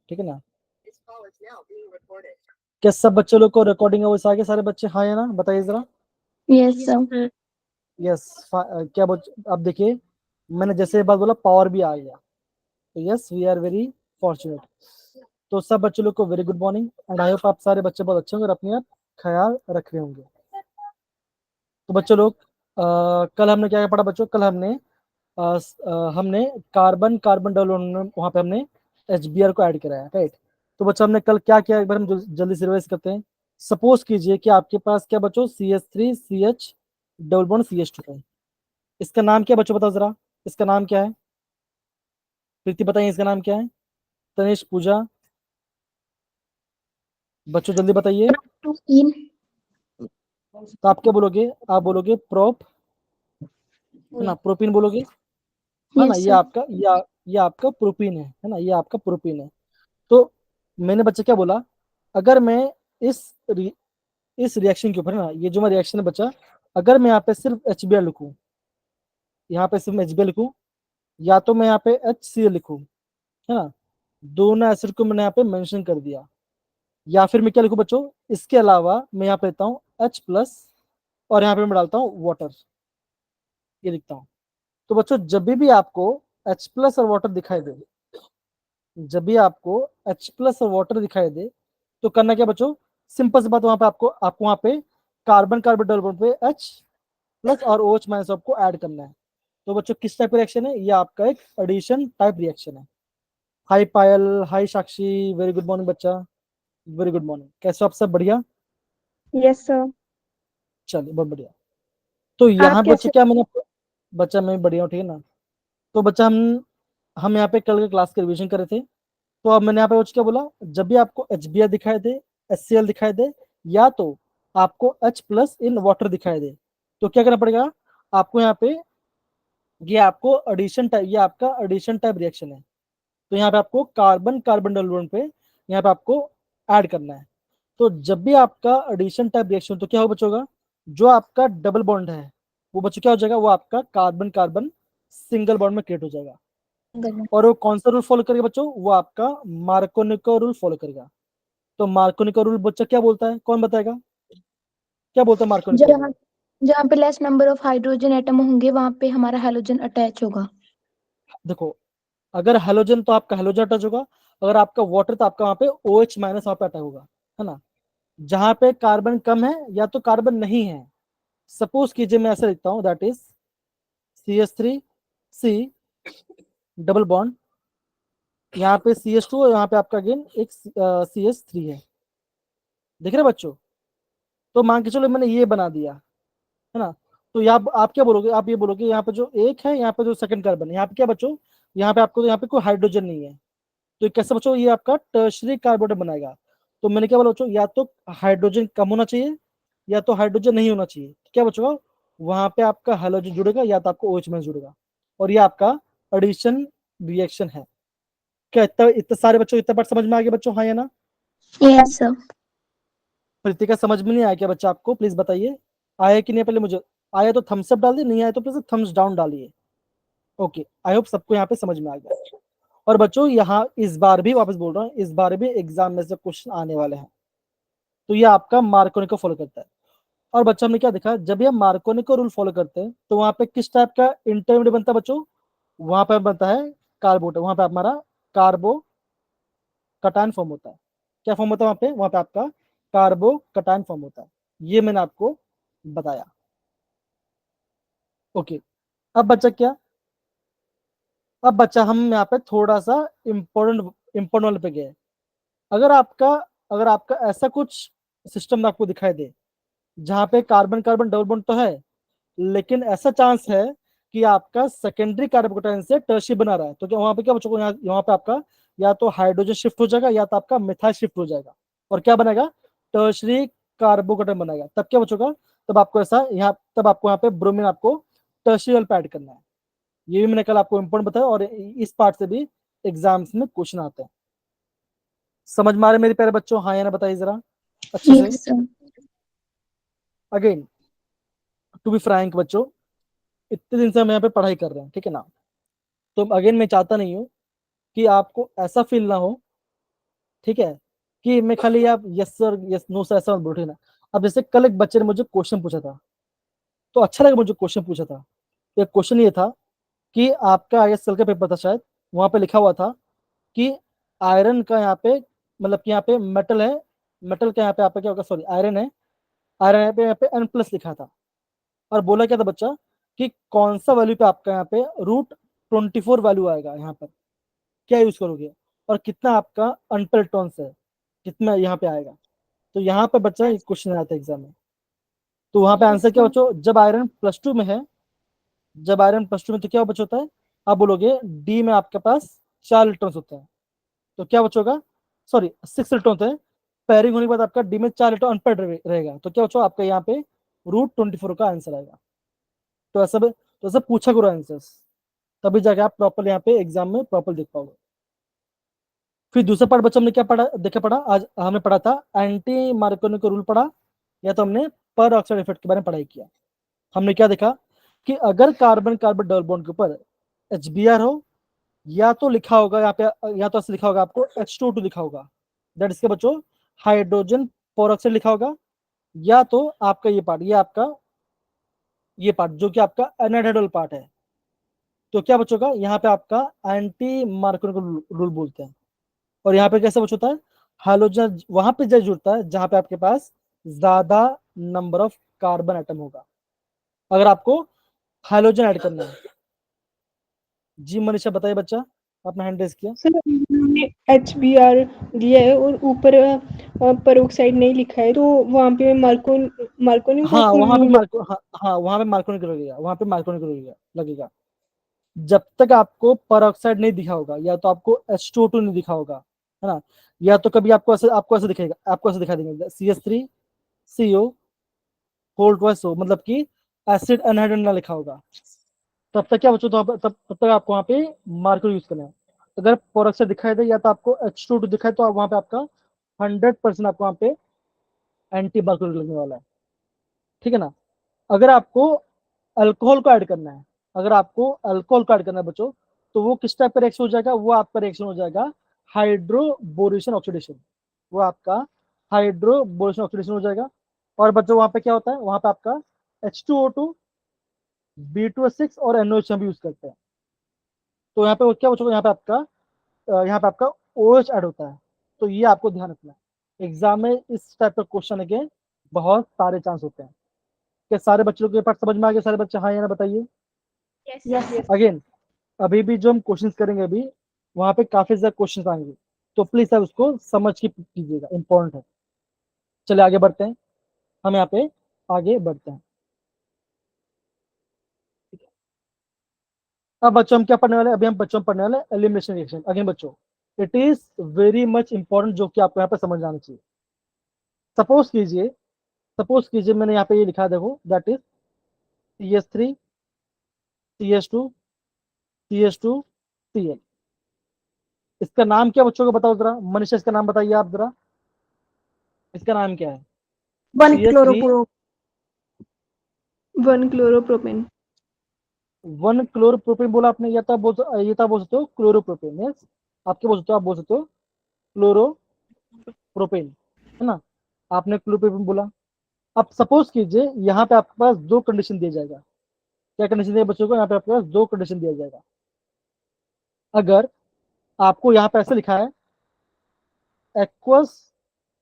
ठीक है ना। क्या सब बच्चे लोग को रिकॉर्डिंग वॉइस आ गया? सारे बच्चे हाँ या ना बताइए जरा। Yes sir. यस। क्या अब देखिए, मैंने जैसे बात बोला पावर भी आ गया, तो yes we are very fortunate. तो सब बच्चों लोग को very good morning and I hope आप सारे बच्चे बहुत अच्छे होंगे और अपने आप ख्याल रख रहे होंगे। तो बच्चों लोग कल हमने क्या पढ़ा बच्चों? कल हमने कार्बन कार्बन डबल वहां पे हमने HBr को ऐड कराया, राइट। तो बच्चों हमने कल क्या किया, एक बार हम जल्दी से रिवाइज करते हैं। सपोज कीजिए कि आपके पास क्या बच्चों CH3CH डबल बॉन्ड CH2 है। इसका नाम क्या बच्चों बताओ जरा, इसका नाम क्या है? प्रीति बताइए इसका नाम क्या है? तनिष, पूजा, बच्चों जल्दी बताइए। प्रोटीन। तो आप क्या बोलोगे? आप बोलोगे प्रोप, है ना, प्रोपीन बोलोगे, है ना। Yes sir. ये आपका प्रोपीन है ना, ये आपका प्रोपीन है। तो मैंने बच्चे क्या बोला, अगर मैं इस इस रिएक्शन के ऊपर, है ना, ये जो मेरा रिएक्शन है बच्चा, अगर मैं यहाँ पे सिर्फ HBr लिखूं, यहाँ पे सिर्फ HBr लिखूं, या तो मैं यहाँ पे HCl लिखूं, है ना, दोनों एसिड को मैंने यहाँ पे मेंशन कर दिया, या फिर मैं क्या लिखूं बच्चों, इसके अलावा मैं यहाँ पे लेता हूँ H+ और यहाँ पे मैं डालता हूँ वाटर, ये लिखता हूँ। तो बच्चों जब भी आपको H+ और वाटर दिखाई दे, जब भी आपको H+ और वाटर दिखाई दे, तो करना क्या बच्चों, सिंपल सी बात, वहां पे आपको वहां पे कार्बन कार्बन डबल बॉन्ड पे H+ और OH- आपको ऐड करना है। तो बच्चों किस टाइप का रिएक्शन है ये? आपका एक एडिशन टाइप रिएक्शन है। हाई पायल, हाई साक्षी, वेरी गुड मॉर्निंग बच्चा, वेरी गुड मॉर्निंग। कैसे हो आप सब? बढ़िया, यस सर। चलिए बहुत बढ़िया। तो आप यहाँ पे बच्चे कैसे? क्या, मैंने बच्चा मैं भी बढ़िया हूँ, ठीक है ना। तो बच्चा हम यहाँ पे कल के क्लास के रिविजन कर रहे थे। तो अब मैंने यहाँ पे क्या बोला, जब भी आपको HBr दिखाई दे, HCl दिखाई दे, या तो आपको H+ इन वाटर दिखाई दे, तो क्या करना पड़ेगा आपको यहाँ पे, ये आपको एडिशन टाइप, ये आपका एडिशन टाइप रिएक्शन है। तो यहाँ पे आपको कार्बन कार्बन डबल बॉन्ड पे यहाँ पे आपको ऐड करना है। तो जब भी आपका एडिशन टाइप रिएक्शन, तो क्या हो बच्चों का, जो आपका डबल बॉन्ड है वो बच्चों क्या हो जाएगा, वो आपका कार्बन कार्बन सिंगल बॉन्ड में क्रिएट हो जाएगा। और वो कौन सा रूल फॉलो करेगा बच्चों? वो आपका मार्कोनिको रूल फॉलो करेगा। तो मार्कोनिको रूल बच्चा क्या बोलता है, कौन बताएगा? क्या बोलता है मार्कोनिको रूल? जहाँ जहाँ पे less number of hydrogen atom होंगे वहां पे हमारा हेलोजन अटैच होगा। देखो, अगर हेलोजन तो आपका हेलोजन अटैच होगा, अगर आपका वाटर तो आपका वहां पे OH- वहां पे अटैच होगा, है ना। जहां पे कार्बन कम है या तो कार्बन नहीं है, सपोज कीजिए मैं ऐसा लिखता हूँ, that is CH3C double bond, यहाँ पे CH2 और यहाँ पे आपका अगेन एक CH3 है, देख रहे बच्चों। तो मान के चलो मैंने ये बना दिया, है ना। तो यहाँ आप क्या बोलोगे, आप ये बोलोगे यहाँ पे जो एक है, यहाँ पे जो सेकंड कार्बन है, यहाँ पे क्या बच्चों, यहाँ पे आपको, यहाँ पे कोई हाइड्रोजन नहीं है। तो कैसे बच्चों, ये आपका टर्शरी कार्बोनेट बनाएगा। तो मैंने क्या बोला बच्चों, या तो हाइड्रोजन कम होना चाहिए या तो हाइड्रोजन नहीं होना चाहिए। तो क्या बच्चों, वहां पे आपका हाइड्रोजन जुड़ेगा या तो आपको OH- जुड़ेगा, और ये आपका एडिशन रिएक्शन है। क्या इतना इतने सारे बच्चों, इतना बार समझ में आ गया बच्चों, हाँ या ना? Yes sir. प्रीतिका समझ में नहीं आया क्या बच्चा आपको? प्लीज बताइए, आया कि नहीं? पहले मुझे आया तो थम्स अप डाल दिए, नहीं आया तो प्लीज थम्स डाउन डालिए। ओके, आई होप सबको यहाँ पे समझ में आ गया। और बच्चों यहाँ इस बार भी वापस बोल रहा हूँ, इस बार भी एग्जाम में से क्वेश्चन आने वाले हैं। तो ये आपका मार्कोनी को फॉलो करता है। और बच्चों हमने क्या देखा, जब ये मार्कोनी को रूल फॉलो करते हैं तो वहां पे किस टाइप का इंटरमीडिएट बनता है बच्चों? वहां पे बनता है कार्बोट, वहां पे हमारा कार्बो कटायन फॉर्म होता है। क्या फॉर्म होता है वहां पे आपका कार्बो कटायन फॉर्म होता है। ये मैंने आपको बताया। ओके, अब बच्चा क्या, अब बच्चा हम यहाँ पे थोड़ा सा इंपॉर्टेंट वाले पे गए। अगर आपका अगर आपका ऐसा कुछ सिस्टम आपको दिखाई दे जहां पे कार्बन कार्बन डबल बॉन्ड तो है, लेकिन ऐसा चांस है कि आपका सेकेंडरी कार्बोकेटायन से टर्शियरी बना रहा है, तो क्या वहां पे क्या बच्चों को, यहाँ पे आपका या तो हाइड्रोजन शिफ्ट हो जाएगा या तो आपका मिथाइल शिफ्ट हो जाएगा, और क्या बनेगा, टर्शियरी कार्बोकेटायन बनेगा। तब क्या बच्चों का, तब आपको ऐसा यहाँ, तब आपको यहाँ पे ब्रोमीन आपको टर्शियल पे ऐड करना है। ये भी मैंने कल आपको इंपॉर्टेंट बताया, और इस पार्ट से भी एग्जाम्स में क्वेश्चन आते हैं। समझ में आ रहे मेरे प्यारे बच्चों, हाँ या ना बताइए जरा अच्छे से। Yes sir. Again to be frank बच्चों, इतने दिन से हम यहाँ पे पढ़ाई कर रहे हैं, ठीक है ना। तो अगेन मैं चाहता नहीं हूँ कि आपको ऐसा फील ना हो ठीक है, कि मैं खाली आप yes sir yes no sir ऐसा बोल रही ना। अब जैसे कल एक बच्चे ने मुझे क्वेश्चन पूछा था, तो अच्छा लगा मुझे क्वेश्चन पूछा था। एक क्वेश्चन ये था कि आपका आईएसएल का पेपर था शायद, वहां पे लिखा हुआ था कि आयरन का यहाँ पे मतलब कि यहाँ पे मेटल है, मेटल का यहाँ पे आपका क्या होगा, सॉरी आयरन है, आयरन यहाँ पे N प्लस लिखा था। और बोला क्या था बच्चा कि कौन सा वैल्यू पे आपका यहाँ पे √24 वैल्यू आएगा, यहाँ पर क्या यूज करोगे, और कितना आपका अनपेल्ड टॉन्स है, कितना यहाँ पे आएगा। तो यहाँ पे बच्चा एक क्वेश्चन आया था एग्जाम में। तो वहां पे आंसर क्या बच्चों, जब आयरन +2 में है, जब आयरन +2 में तो क्या बच होता है, आप बोलोगे डी में आपके पास 4 इलेक्ट्रॉन्स होते हैं, तो क्या बचोगा, सॉरी 6 इलेक्ट्रॉन होते हैं, पेयरिंग होने के बाद आपका डी में 4 इलेक्ट्रॉन अनपेयर्ड रहेगा, तो क्या बच्चों आपका यहाँ पे √24 का आंसर आएगा। तो ऐसा पूछा करो आंसर्स, तभी जाके आप प्रॉपर यहाँ पे एग्जाम में प्रॉपर देख पाओगे। फिर दूसरा पार्ट बच्चों हमने क्या पढ़ा आज हमने पढ़ा था एंटी मार्कोनी का रूल पढ़ा, या तो हमने पर ऑक्साइड इफेक्ट के बारे में पढ़ाई किया। हमने क्या देखा कि अगर कार्बन कार्बन डबल बॉन्ड के ऊपर HBr हो, या तो लिखा होगा यहाँ पे, या तो ऐसे लिखा होगा आपको H2O2 लिखा होगा, दैट इसके बच्चों हाइड्रोजन पेरोक्साइड लिखा होगा, या तो आपका ये पार्ट, ये पार्ट जो कि आपका एनाहाइड्रल पार्ट है, तो क्या बचोगा यहाँ पे आपका एंटी मार्कोनी रूल बोलते हैं। और यहाँ पे कैसे बच होता है, हाइड्रोजन वहां पे जज जुड़ता है जहां पे आपके पास ज्यादा नंबर ऑफ कार्बन एटम होगा, अगर आपको हाइड्रोजन ऐड करना है। जी मनीषा बताइए बच्चा, आपने हैंड रेज किया। सर हमने HBr दिया है और ऊपर पेरोक्साइड नहीं लिखा है, तो वहाँ पे मार्कोनी का हाँ कोई वहां पे रूल? हाँ वहां पे मार्कोनी का लगेगा, वहां पे मार्कोनी का लगेगा। जब तक आपको पेरोक्साइड नहीं दिखा होगा, या तो आपको H2O2 नहीं दिखा होगा, है ना, या तो कभी आपको ऐसे दिखेगा, आपको ऐसे दिखा देंगे CH3CO H2O, मतलब कि एसिड एनहाइड्राइड ना लिखा होगा, तब तक क्या बच्चों, तब तक आपको वहाँ पे मार्कर यूज करना है। अगर पेरोक्साइड दिखाई दे या तो आपको H2O2 दिखाए, तो वहां पे आपका 100% आपको वहाँ पे एंटी मार्कर लगने वाला है, ठीक है ना। अगर आपको अल्कोहल को ऐड करना है, अगर आपको अल्कोहल को ऐड करना है बच्चों, तो वो किस टाइप का रिएक्शन हो जाएगा, वो आपका रिएक्शन हो जाएगा हाइड्रोबोरेशन ऑक्सीडेशन, वो आपका हाइड्रोबोरेशन ऑक्सीडेशन हो जाएगा। और बच्चों वहां पे क्या होता है, वहां पे आपका H2O2 B2S6 और NOH हम यूज करते हैं। तो यहाँ पे क्या बच्चों, यहाँ पे आपका OH ऐड होता है। तो ये आपको ध्यान रखना है, एग्जाम में इस टाइप का क्वेश्चन के बहुत सारे चांस होते हैं। क्या सारे बच्चों के पास समझ में आ गया, सारे बच्चे हाँ या ना बताइए। यस। अगेन अभी भी जो हम क्वेश्चन करेंगे अभी, वहां पे काफी ज्यादा क्वेश्चन आएंगे, तो प्लीज सर उसको समझ के कीजिएगा, इंपॉर्टेंट है। चलिए आगे बढ़ते हैं, हम यहाँ पे आगे बढ़ते हैं। अब बच्चों हम क्या पढ़ने वाले, अभी हम बच्चों में पढ़ने वाले एलिमिनेशन रिएक्शन। अगेन बच्चों it is very much important, जो कि आपको यहाँ पे समझ आना चाहिए। सपोज कीजिए, मैंने यहाँ पे ये लिखा है, देखो that is CH3 CH2 CH2 Cl। इसका नाम क्या बच्चों को बताओ जरा, मनीषा इसका नाम बताइए आप जरा, इसका नाम क्या है। 1 CH3 1 क्लोरोप्रोपेन। 1 क्लोरोप्रोपेन बोला आपने, या तो ये तो बोल सकते हो क्लोरोप्रोपेन, यस आप क्या बोल सकते हो, आप बोल सकते हो क्लोरोप्रोपेन, है ना, आपने क्लोरोप्रोपेन बोला। अब सपोज कीजिए यहाँ पे आपके पास दो कंडीशन दिया जाएगा, क्या कंडीशन दिया बच्चों को, यहाँ पे आपके पास दो कंडीशन दिया जाएगा। अगर आपको यहाँ पे ऐसे लिखा है एक्वस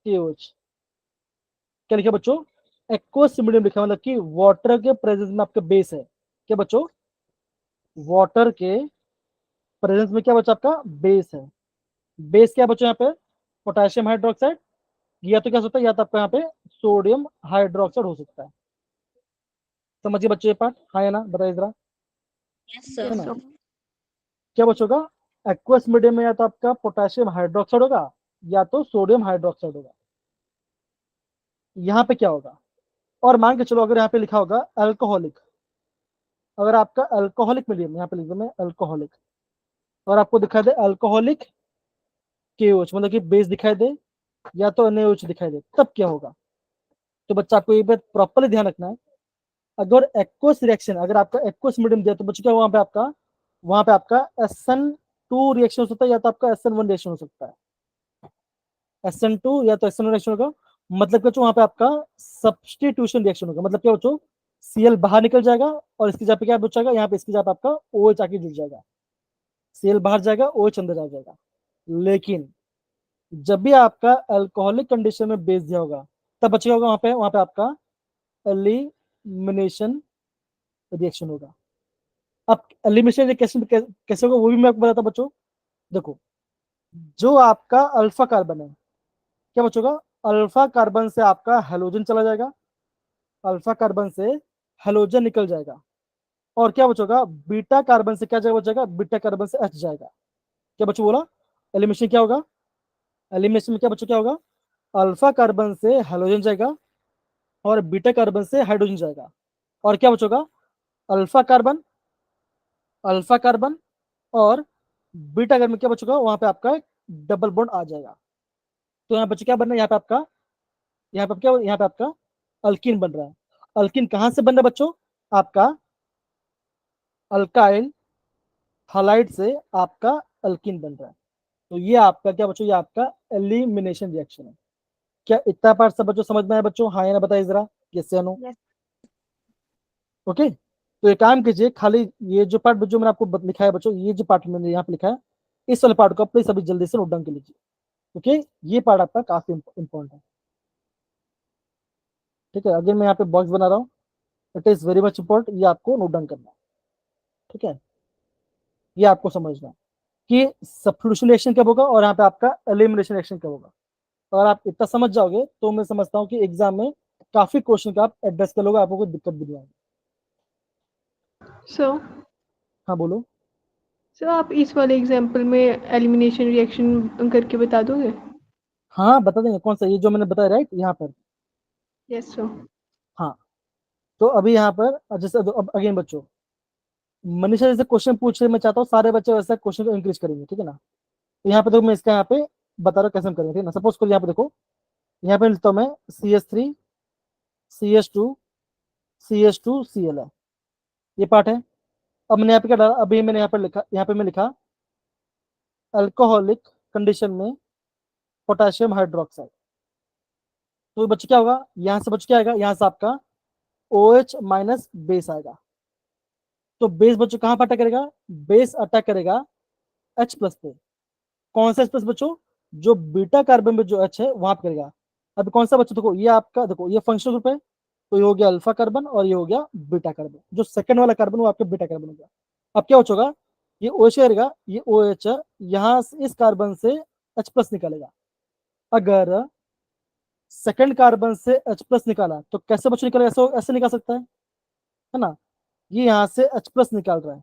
KOH, क्या लिखा बच्चों, एक्वस मीडियम लिखा है, मतलब कि वाटर के प्रेजेंस में आपका बेस है, क्या बच्चों, वाटर के प्रेजेंस में क्या बच्चा आपका बेस है। बेस क्या बच्चों यहाँ पे, पोटेशियम हाइड्रोक्साइड, या तो क्या हो सकता है, या तो आपका यहाँ पे सोडियम हाइड्रोक्साइड हो सकता है। समझिए बच्चों ये पार्ट, हाँ या ना बताइए जरा, यस है ना। सर। क्या बचोगा, एक्वस मीडियम में या तो आपका पोटेशियम हाइड्रोक्साइड होगा, या तो सोडियम हाइड्रोक्साइड होगा। यहाँ पे क्या होगा, और मान के चलो अगर यहाँ पे लिखा होगा अल्कोहलिक, अगर आपका अल्कोहलिक मीडियम, यहाँ पे लिख दो मैं अल्कोहलिक, और आपको दिखाई दे अल्कोहलिक KOH, मतलब कि बेस दिखाई दे, या तो NaOH दिखाई दे, तब क्या होगा। तो बच्चा आपको ये बात प्रॉपरली ध्यान रखना है। अगर एक्वस रिएक्शन, अगर आपका एक्वस मीडियम दिया, तो बच्चों क्या वहां पे आपका SN2 रिएक्शन हो सकता है, या तो आपका SN1 रिएक्शन हो सकता है। SN2 या तो SN1 रिएक्शन होगा, मतलब क्या बच्चों वहां पे आपका सब्स्टिट्यूशन रिएक्शन होगा। मतलब क्या बच्चों, Cl बाहर निकल जाएगा और इसकी जगह पे क्या बचेगा, यहाँ पे इसकी जगह पे आपका OH आके जुड़ जाएगा। Cl बाहर जाएगा, OH अंदर आ जाएगा। लेकिन जब भी आपका अल्कोहलिक कंडीशन में बेस दिया होगा, तब बचेगा होगा वहां पे आपका एलिमिनेशन रिएक्शन होगा। अब एलिमिनेशन कैसे कैसे होगा वो भी मैं आपको बताता हूं बच्चों। देखो, जो आपका अल्फा कार्बन है, क्या बचेगा, अल्फा कार्बन से आपका हेलोजन चला जाएगा, अल्फा कार्बन से हेलोजन निकल जाएगा, और क्या बचेगा, बीटा कार्बन से क्या जगह बचेगा, बीटा कार्बन से H जाएगा। क्या बच्चों बोला, एलिमिनेशन क्या होगा, एलिमिनेशन में क्या बच्चों क्या होगा, अल्फा कार्बन से हेलोजन जाएगा और बीटा कार्बन से हाइड्रोजन जाएगा, और क्या बचेगा, अल्फा कार्बन, अल्फा कार्बन और बीटा कार्बन क्या बचेगा, वहां पे आपका एक डबल बॉन्ड आ जाएगा। तो यहाँ बच्चों क्या बनना है, यहाँ पे आपका, यहाँ पे क्या, यहाँ पे आपका अल्कीन बन रहा है। अल्कीन कहां से बन रहा है बच्चों, आपका अल्काइल हालाइड से आपका अल्कीन बन रहा है। तो ये आपका क्या बच्चों, ये आपका एलिमिनेशन रिएक्शन है। क्या इतना पार्ट सब बच्चों समझ में आया बच्चों, हाँ या ना बताइए जरा, यस या नो। Yes. ओके, तो एक काम कीजिए, खाली ये जो पार्ट जो मैंने आपको लिखा है बच्चों, ये जो पार्ट मैंने यहाँ पे लिखा है, इस वाले पार्ट को प्लीज अभी जल्दी से नोट डाउन कर लीजिए। ओके, ये पार्ट आपका काफी इंपॉर्टेंट है। ठीक है, अगर मैं यहाँ पे बॉक्स बना रहा हूँ, it is very much important, ये आपको नोट डाउन करना है। ठीक है, ये आपको समझना है कि सब्स्टिट्यूशन रिएक्शन कब होगा और यहाँ पे आपका एलिमिनेशन रिएक्शन कब होगा। अगर आप इतना समझ जाओगे तो मैं समझता हूँ कि एग्जाम में काफी क्वेश्चन का आप एड्रेस कर लोगे, आपको कोई दिक्कत भी नहीं आएगी। सो हाँ बोलो। सो आप इस वाले एग्जांपल में एलिमिनेशन रिएक्शन करके बता दोगे? हाँ बता देंगे, कौन सा, ये जो मैंने बताया राइट यहाँ पर। Yes sir. हाँ, तो अभी यहाँ पर जैसे अब अगेन बच्चों, मनीषा जैसे क्वेश्चन पूछ रहे, मैं चाहता हूँ सारे बच्चे वैसा क्वेश्चन को इंक्रीज करेंगे। ठीक है ना, तो यहाँ पे देखो मैं इसका यहाँ पे बता रहा हूँ कैसे हम करेंगे। ठीक है ना, सपोज करो यहाँ पे देखो, यहाँ पे लिखता हूँ मैं CH3 CH2 CH2 Cl है, ये पार्ट है। अब मैंने यहाँ पे क्या डाला, अभी मैंने यहाँ पर लिखा, यहाँ पे मैं लिखा अल्कोहलिक कंडीशन में पोटेशियम हाइड्रोक्साइड। तो बच्चे क्या होगा, यहाँ से बच्चे क्या आएगा, यहाँ से आपका OH माइनस बेस आएगा। तो बेस बच्चों कहाँ पर अटैक करेगा, बेस अटैक करेगा H प्लस पे। कौन सा H प्लस बच्चों, जो बीटा कार्बन में जो H है वहां पे करेगा। अभी कौन सा बच्चों, देखो ये आपका, देखो ये फंक्शनल ग्रुप है, तो ये हो गया अल्फा कार्बन और ये हो गया बीटा कार्बन। जो सेकंड वाला कार्बन वो आपका बीटा कार्बन हो गया। अब क्या होगा, ये OH करेगा, ये OH यहाँ से इस कार्बन से H प्लस निकालेगा। अगर सेकंड कार्बन से H प्लस निकाला तो कैसे बच्चों निकालेगा, ऐसे ऐसे निकाल सकता है ना। ये यहाँ से H प्लस निकाल रहा है,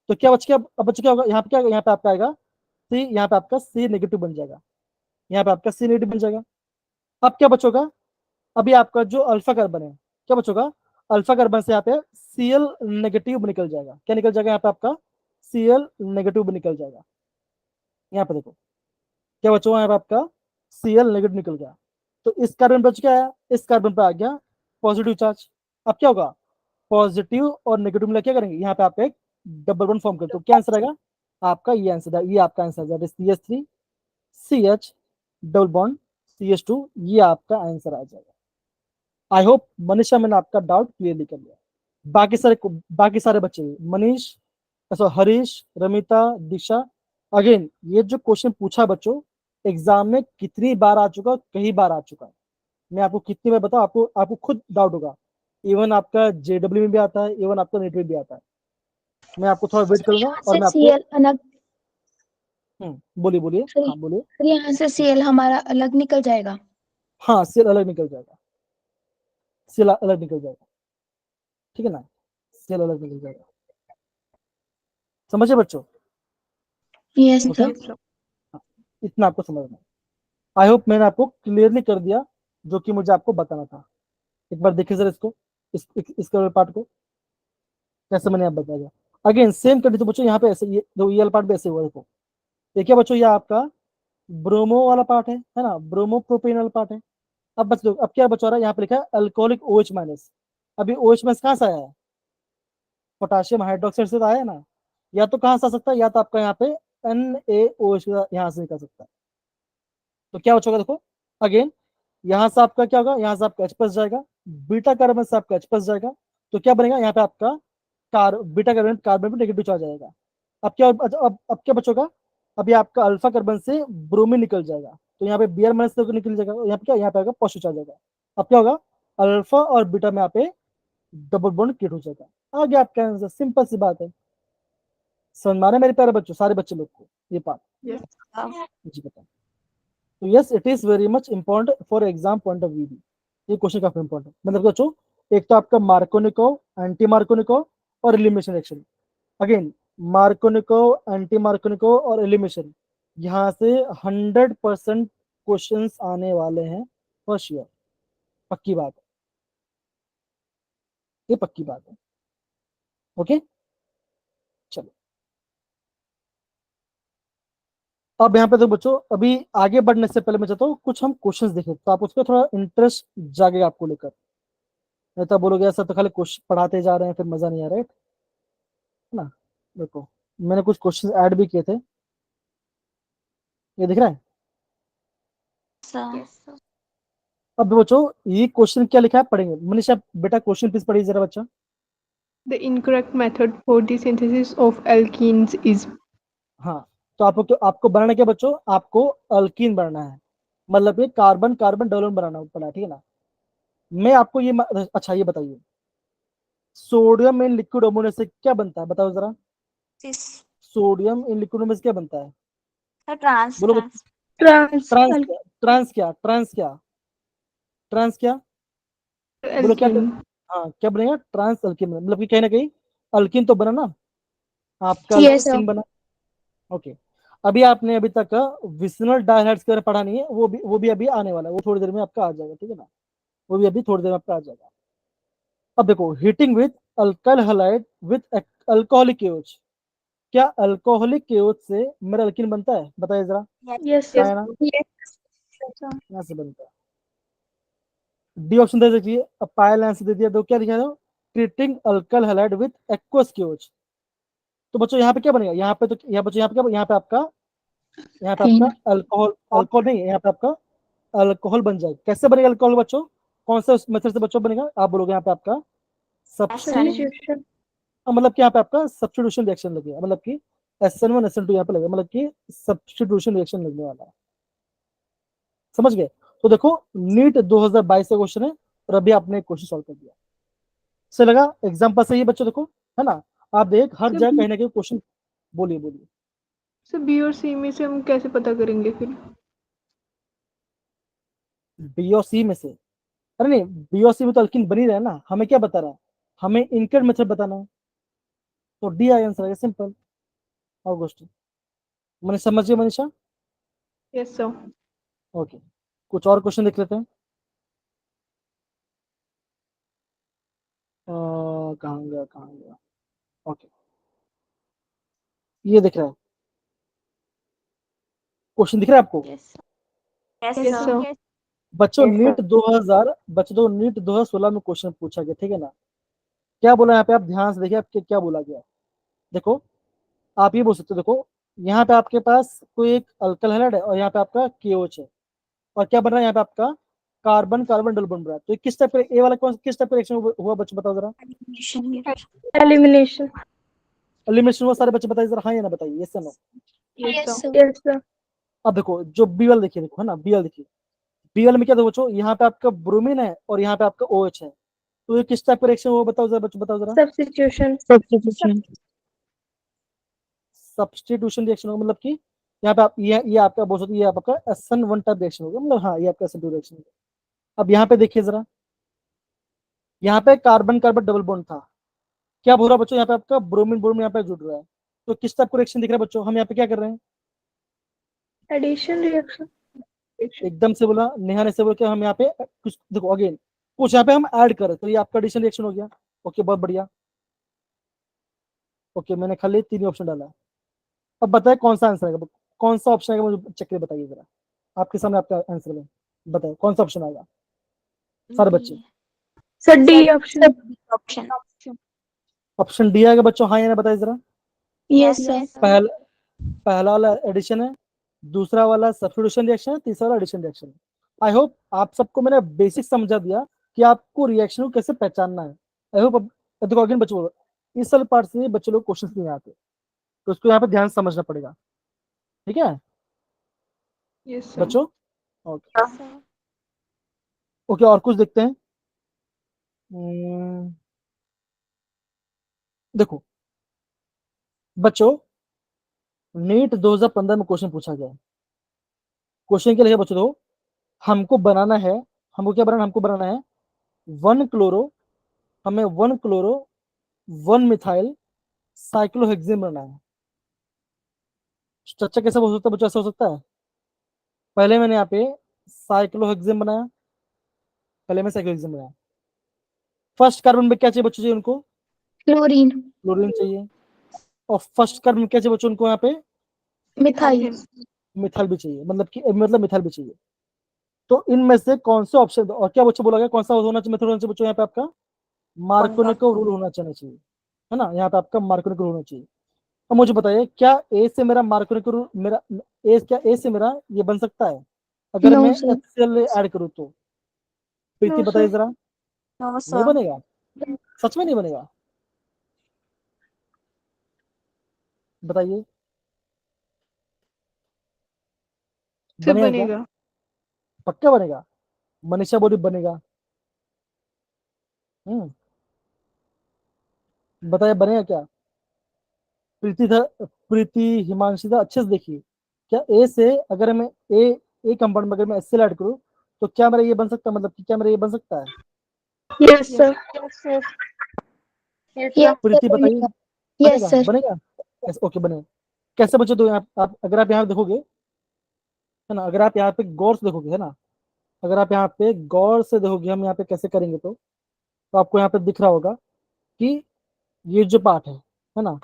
तो क्या बच गया, अब बच क्या होगा, यहाँ पे क्या, यहाँ पे आपका आएगा C, यहाँ पे आपका C नेगेटिव बन जाएगा, यहाँ पे आपका C नेगेटिव बन जाएगा। अब क्या बचोगा, अभी आपका जो अल्फा कार्बन है, क्या बचोगा, अल्फा कार्बन से यहाँ पे Cl नेगेटिव निकल जाएगा। क्या निकल जाएगा, यहाँ पे आपका Cl नेगेटिव निकल जाएगा। यहाँ पे देखो क्या बचोगा, यहाँ पे आपका Cl नेगेटिव निकल गया। तो इस कार्बन बच क्या आया, इस कार्बन पे आ गया पॉजिटिव चार्ज। अब क्या होगा, पॉजिटिव और नेगेटिव मिला क्या करेंगे, यहाँ पे आप एक डबल बॉन्ड फॉर्म करते हो। क्या आंसर आएगा आपका, ये आंसर है, ये आपका आंसर है CH3 CH double bond CH2, ये आपका आंसर आ जाएगा। आई होप मनीषा मैंने आपका डाउट क्लियरली कर लिया। बाकी सारे बच्चे भी, मनीष, हरीश, रमिता, दिशा, अगेन ये जो क्वेश्चन पूछा बच्चों एग्जाम में कितनी बार आ चुका, कई बार आ चुका है। मैं आपको कितनी बार बताऊं, आपको आपको खुद डाउट होगा। इवन आपका JW में भी आता है, इवन आपका नेट में भी आता है। मैं आपको थोड़ा वेट सर करूंगा यहाँ और से मैं आपको, Cl अलग, बोलिए बोलिए, सर हाँ बोलिए। सर यहाँ से Cl हमारा अलग निकल जाएगा। हाँ सेल अलग निकल जाएगा, सेल अलग निकल जाएगा। ठीक है ना, सेल अलग निकल जाएगा। समझे बच्चों, यस ओके, सर। इतना आपको समझना है। आई होप मैंने आपको क्लियरली कर दिया जो कि मुझे आपको बताना था। एक बार देखिए सर इसको, इसके पार्ट को कैसे मैंने आप बताया। अगेन सेम कंडीशन बच्चों, यहाँ पे ऐसे ये वाला पार्ट भी ऐसे हुआ। देखो देखिए बच्चों, ये आपका ब्रोमो वाला पार्ट है ना, ब्रोमो प्रोपेन वाला पार्ट है। अब बच अब क्या बचा रहा है, यहाँ पे लिखा है अल्कोहलिक OH माइनस। अभी OH माइनस कहाँ से आया है, पोटाशियम हाइड्रोक्साइड से तो आया है ना। या तो कहाँ से आ सकता है, या तो आपका यहाँ पे NaOH यहाँ से निकल सकता है। तो क्या बचेगा देखो अगेन, यहाँ से आपका क्या होगा, यहाँ से आपका H+ जाएगा, बीटा कार्बन से आपका H+ जाएगा, तो क्या बनेगा यहाँ पे आपका बीटा कार्बन कार्बन पे नेगेटिव चार्ज आएगा। अब क्या अब क्या बचेगा, अभी आपका अल्फा कार्बन से ब्रोमीन निकल जाएगा, तो यहाँ पे Br- से निकल जाएगा, यहाँ पे क्या, यहाँ पे आएगा पॉजिटिव चार्ज आएगा। अब क्या होगा, अल्फा और बीटा में यहाँ पे डबल बॉन्ड क्रिएट हो जाएगा। आ गया आपका आंसर, सिंपल सी बात है। समझ में आ रहा है मेरे प्यारे बच्चों, सारे बच्चे लोग को ये पार्ट? जी बताओ। तो yes, it is very much important for exam point of view. ये क्वेश्चन काफी इंपॉर्टेंट, मतलब बच्चों एक तो आपका मार्कोनिकोव, एंटी मार्कोनिकोव और elimination reaction. Again Markovnikov, anti Markovnikov और एलिमिनेशन, यहाँ से 100% क्वेश्चंस आने वाले हैं फॉर श्योर, पक्की बात है, ये पक्की बात है। ओके चलो, अब यहाँ पे तो बच्चों अभी आगे बढ़ने से पहले मैं चाहता हूँ कुछ हम क्वेश्चंस देखें, तो आप उस पर थोड़ा इंटरेस्ट जागेगा आपको लेकर। नहीं तो बोलोगे ऐसा तो खाली क्वेश्चन पढ़ाते जा रहे हैं फिर मजा नहीं आ रहा है ना। देखो मैंने कुछ क्वेश्चन ऐड भी किए थे, ये दिख रहा है। अब बच्चों ये क्वेश्चन क्या लिखा है पढ़ेंगे। मनीषा बेटा क्वेश्चन प्लीज पढ़िए जरा बच्चा। The incorrect method for the synthesis of alkenes is. हाँ, तो आपको बनाना क्या बच्चों, आपको अल्कीन बनाना है, मतलब ये कार्बन कार्बन डबल बॉन्ड बनाना पड़ा, ठीक है ना। मैं आपको ये अच्छा ये बताइए, सोडियम इन लिक्विड अमोनिया से क्या बनता है, बताओ जरा। सोडियम इन लिक्विड अमोनिया से क्या बनता है, ट्रांस बोलो। Trans ट्रांस क्या, ट्रांस क्या, ट्रांस क्या, ट्रांस क्या, बोलो क्या alkene. हाँ क्या बनेगा, ट्रांस अल्कीन, मतलब कि कहीं ना कहीं अल्कीन तो बना ना, आपका Yes, sir. अल्कीन बना। ओके, अभी आपने अभी तक विसिनल डाइहाइड्स के बारे में पढ़ा नहीं है, वो भी अभी आने वाला है, वो थोड़ी देर में आपका आ जाएगा, ठीक है ना, वो भी अभी थोड़ी देर में आपका आ जाएगा। अब देखो heating with alkyl halide with alcoholic KOH, क्या अल्कोहलिक केओच से मेरा अल्कीन बनता है, बताइए जरा। Yes, हाँ sir. है ना, Yes, sir. यहाँ से बनता है। डी ऑप्शन दे दीजिए, अब पायल आंसर दे दिया, तो क्या लिखा है, treating alkyl halide with aqueous KOH. तो बच्चों यहाँ पे क्या बनेगा, यहाँ पे तो यहाँ बच्चों यहाँ पे क्या, यहाँ पे आपका अल्कोहल, अल्कोहल नहीं है, यहाँ पे आपका अल्कोहल बन जाएगा। कैसे बनेगा अल्कोहल बच्चों, कौन सा मेथड से बच्चों बनेगा, आप बोलोगे यहाँ पे आपका Substitution. मतलब कि यहाँ पे आपका सब्स्टिट्यूशन रिएक्शन लगेगा, मतलब कि SN1 SN2 यहाँ पे लगेगा, मतलब कि सब्स्टिट्यूशन रिएक्शन लगने वाला है। समझ गए। तो देखो नीट 2022 का क्वेश्चन है और अभी आपने एक क्वेश्चन सॉल्व कर दिया, से लगा एग्जाम्पल सही है बच्चों, देखो है ना, आप देख हर जगह कहीं ना कहीं क्वेश्चन। बोलिए बोलिए। सर बी और सी में से हम कैसे पता करेंगे फिर? बी और सी में से, अरे नहीं बी और सी में तो अल्किन बनी रहा है ना, हमें क्या बता रहा है, हमें इनकरेक्ट मेथड बताना है, तो डी आई आंसर है, सिंपल। और क्वेश्चन मैंने समझिए मनीषा। Yes sir. ओके, कुछ और क्वेश्चन देख लेते हैं। कहाँ गया कहाँ गया, ओके ये दिख रहा है, क्वेश्चन दिख रहा है आपको। Yes yes sir. बच्चों नीट 2016 में क्वेश्चन पूछा गया, ठीक है ना। क्या बोला यहाँ पे, आप ध्यान से देखिए आपके क्या बोला गया। देखो आप ये बोल सकते हो, देखो यहाँ पे आपके पास कोई एक अल्कल हैलाइड है और यहाँ पे आपका KOH है, और क्या बन रहा है यहाँ पे आपका कार्बन कार्बन डबल बन रहा है, तो किस टाइप ए वाला कौन किस टाइप का रिएक्शन हुआ बच्चे बताओ जरा। Elimination. एलिमिनेशन हुआ, सारे बच्चे बताइए जरा, हाँ या ना बताइए, यस या no. Yes sir. Yes, sir. अब देखो जो बी वाला देखिए, देखो है ना, बी वाला देखिए, बी वाले में क्या देखो बच्चों, यहाँ पे आपका ब्रोमीन है और यहाँ पे आपका OH है, तो ये किस टाइप का रिएक्शन हुआ बताओ जरा बच्चों, बताओ जरा। Substitution. सब्स्टिट्यूशन रिएक्शन होगा, मतलब कि यहाँ पे आप ये आपका बोल सकते, ये आपका SN1 टाइप रिएक्शन होगा, मतलब हाँ ये आपका SN2 रिएक्शन होगा। अब यहाँ पे देखिए जरा, यहाँ पे कार्बन कार्बन डबल बॉन्ड था, क्या हो रहा है बच्चों, यहाँ पे आपका ब्रोमीन ब्रोमीन यहाँ पे जुड़ रहा है, तो किस टाइप का रिएक्शन दिख रहा है बच्चों, हम यहाँ पे क्या कर रहे हैं, Addition reaction. एकदम से बोला नेहा ने से बोल के हम यहाँ पे कुछ देखो अगेन कुछ यहाँ पे हम ऐड कर रहे हैं, तो ये आपका एडिशन रिएक्शन हो गया। ओके बहुत बढ़िया, ओके मैंने खाली 3 ऑप्शन डाला। अब बताए कौन सा आंसर आएगा, कौन सा ऑप्शन आएगा मुझे चक्कर बताइए जरा, आपके सामने आपका आंसर है, बताओ कौन सा ऑप्शन आएगा सारे बच्चे। Sir D option. Option option D आएगा बच्चों, हाँ या ना बताइए जरा। Yes, sir. पहला वाला एडिशन है, दूसरा वाला सब्स्टिट्यूशन रिएक्शन है, तीसरा वाला एडिशन रिएक्शन है। आई होप आप सबको मैंने बेसिक समझा दिया कि आपको रिएक्शन को कैसे पहचानना है। आई होप देखो अगेन बच्चों, इस साल पार्ट से बच्चे लोग क्वेश्चन नहीं आते, तो उसको यहाँ पे ध्यान से समझना पड़ेगा, ठीक है यस सर। बच्चों? ओके ओके, और कुछ देखते हैं। देखो बच्चों, नीट 2015 में क्वेश्चन पूछा गया है। क्वेश्चन क्या लिखा बच्चों? देखो, हमको बनाना है, हमको क्या बनाना, हमको बनाना है 1 क्लोरो, हमें 1 क्लोरो 1 मिथाइल साइक्लोहेक्सेन बनाना है। स्ट्रक्चर कैसा हो सकता है बच्चों? ऐसा हो सकता है, पहले मैंने यहाँ पे साइक्लोहेक्सेन बनाया, पहले मैं साइक्लोहेक्सेन बनाया। फर्स्ट कार्बन में क्या चाहिए बच्चों? चाहिए उनको क्लोरीन, क्लोरीन चाहिए, और फर्स्ट कार्बन में क्या चाहिए बच्चों? उनको यहाँ पे मिथाइल, मिथाइल भी चाहिए, मतलब मिथाइल भी चाहिए। तो इनमें से कौन से ऑप्शन, और क्या बच्चों बोला गया, कौन सा होना चाहिए, मेथड होना चाहिए बच्चों यहाँ पे आपका? मार्कोनिको रूल होना चाहिए, है ना? यहाँ पे आपका मार्कोनिको रूल होना चाहिए। अब मुझे बताइए, क्या ए से मेरा मार्कोनिको रूल, मेरा क्या ए से मेरा ये बन सकता है अगर नो मैं सर, HCl ऐड करूँ तो? प्रीति नो बताइए सर। जरा। नहीं बनेगा? सच में नहीं बनेगा? बताइए, सर बनेगा क्या? बनेगा। पक्का बनेगा? मनीषा बोली बनेगा। हम्म, बताइए बनेगा क्या? प्रीति था, प्रीति हिमांशी था, अच्छे से देखिए, क्या ए से अगर मैं ए ए कंपाउंड में अगर मैं HCl ऐड करूँ तो क्या मेरा ये बन सकता है, मतलब कि क्या मेरा ये बन सकता है? Yes sir. यस सर प्रीति बताइए, बनेगा, यस बनेगा सर, बनेगा? ओके बनेगा। कैसे बच्चे? तो आप अगर आप यहाँ देखोगे, है ना, अगर आप यहाँ पे गौर से देखोगे, है ना, अगर आप यहाँ पे गौर से देखोगे हम यहाँ पे कैसे करेंगे, तो आपको यहाँ पे दिख रहा होगा कि ये जो पार्ट है ना,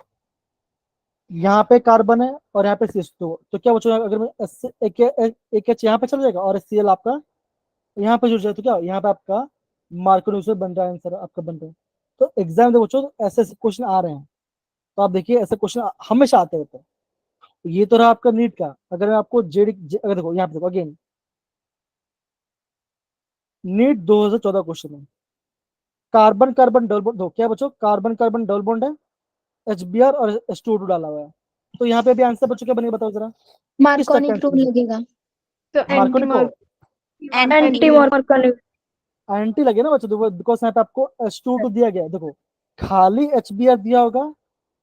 यहाँ पे कार्बन है और यहाँ पे CH2, तो क्या बच्चों अगर मैं एक H यहाँ पे चल जाएगा और Cl आपका यहाँ पे जुड़ जाए, तो क्या यहाँ पे आपका मार्कोनिक बन रहा है, आंसर आपका बन रहा है। तो एग्जाम में बच्चों ऐसे ऐसे क्वेश्चन आ रहे हैं, तो आप देखिए ऐसे क्वेश्चन हमेशा आते रहते हैं। ये तो रहा आपका नीट का। अगर मैं आपको अगर देखो यहाँ पे देखो अगेन, नीट 2014 क्वेश्चन है, कार्बन कार्बन डबल बॉन्ड, क्या बच्चों? कार्बन कार्बन डबल बॉन्ड है, HBr और H2O2 डाला हुआ है। तो यहाँ पे भी आंसर बच्चों क्या बनेगा बताओ जरा? किस टाइप का मार्कोनिक आंसर रूल बन सकता लगेगा, तो है? Markovnikov anti Markovnikov. एंटी लगे ना बच्चों, देखो बिकॉज यहाँ पे आपको H2O2 दिया गया है। देखो, खाली HBr दिया होगा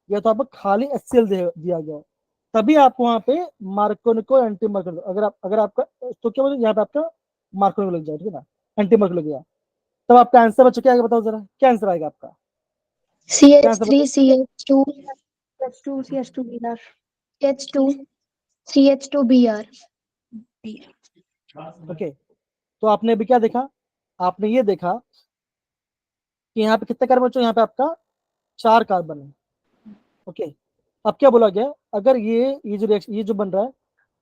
या तो आपको खाली HCl दिया गया हो, तभी आपको वहां पे मार्कोनिको एंटी मार्कोनिको, अगर आपका तो क्या बोले यहाँ पे आपका मार्कोनिको लग जाए, ठीक है ना, एंटी मार्कोनिको लग गया, तब आपका आंसर बच्चों क्या आएगा बताओ जरा? क्या आंसर आएगा आपका? क्या answer CH3 CH2 CH2 H2 CH2Br, okay? तो आपने अभी क्या देखा? आपने ये देखा कि यहाँ पे कितने कार्बन बच्चों? यहाँ पे आपका 4 कार्बन है। ओके, अब क्या बोला गया? अगर ये जो रिएक्शन, ये जो बन रहा है,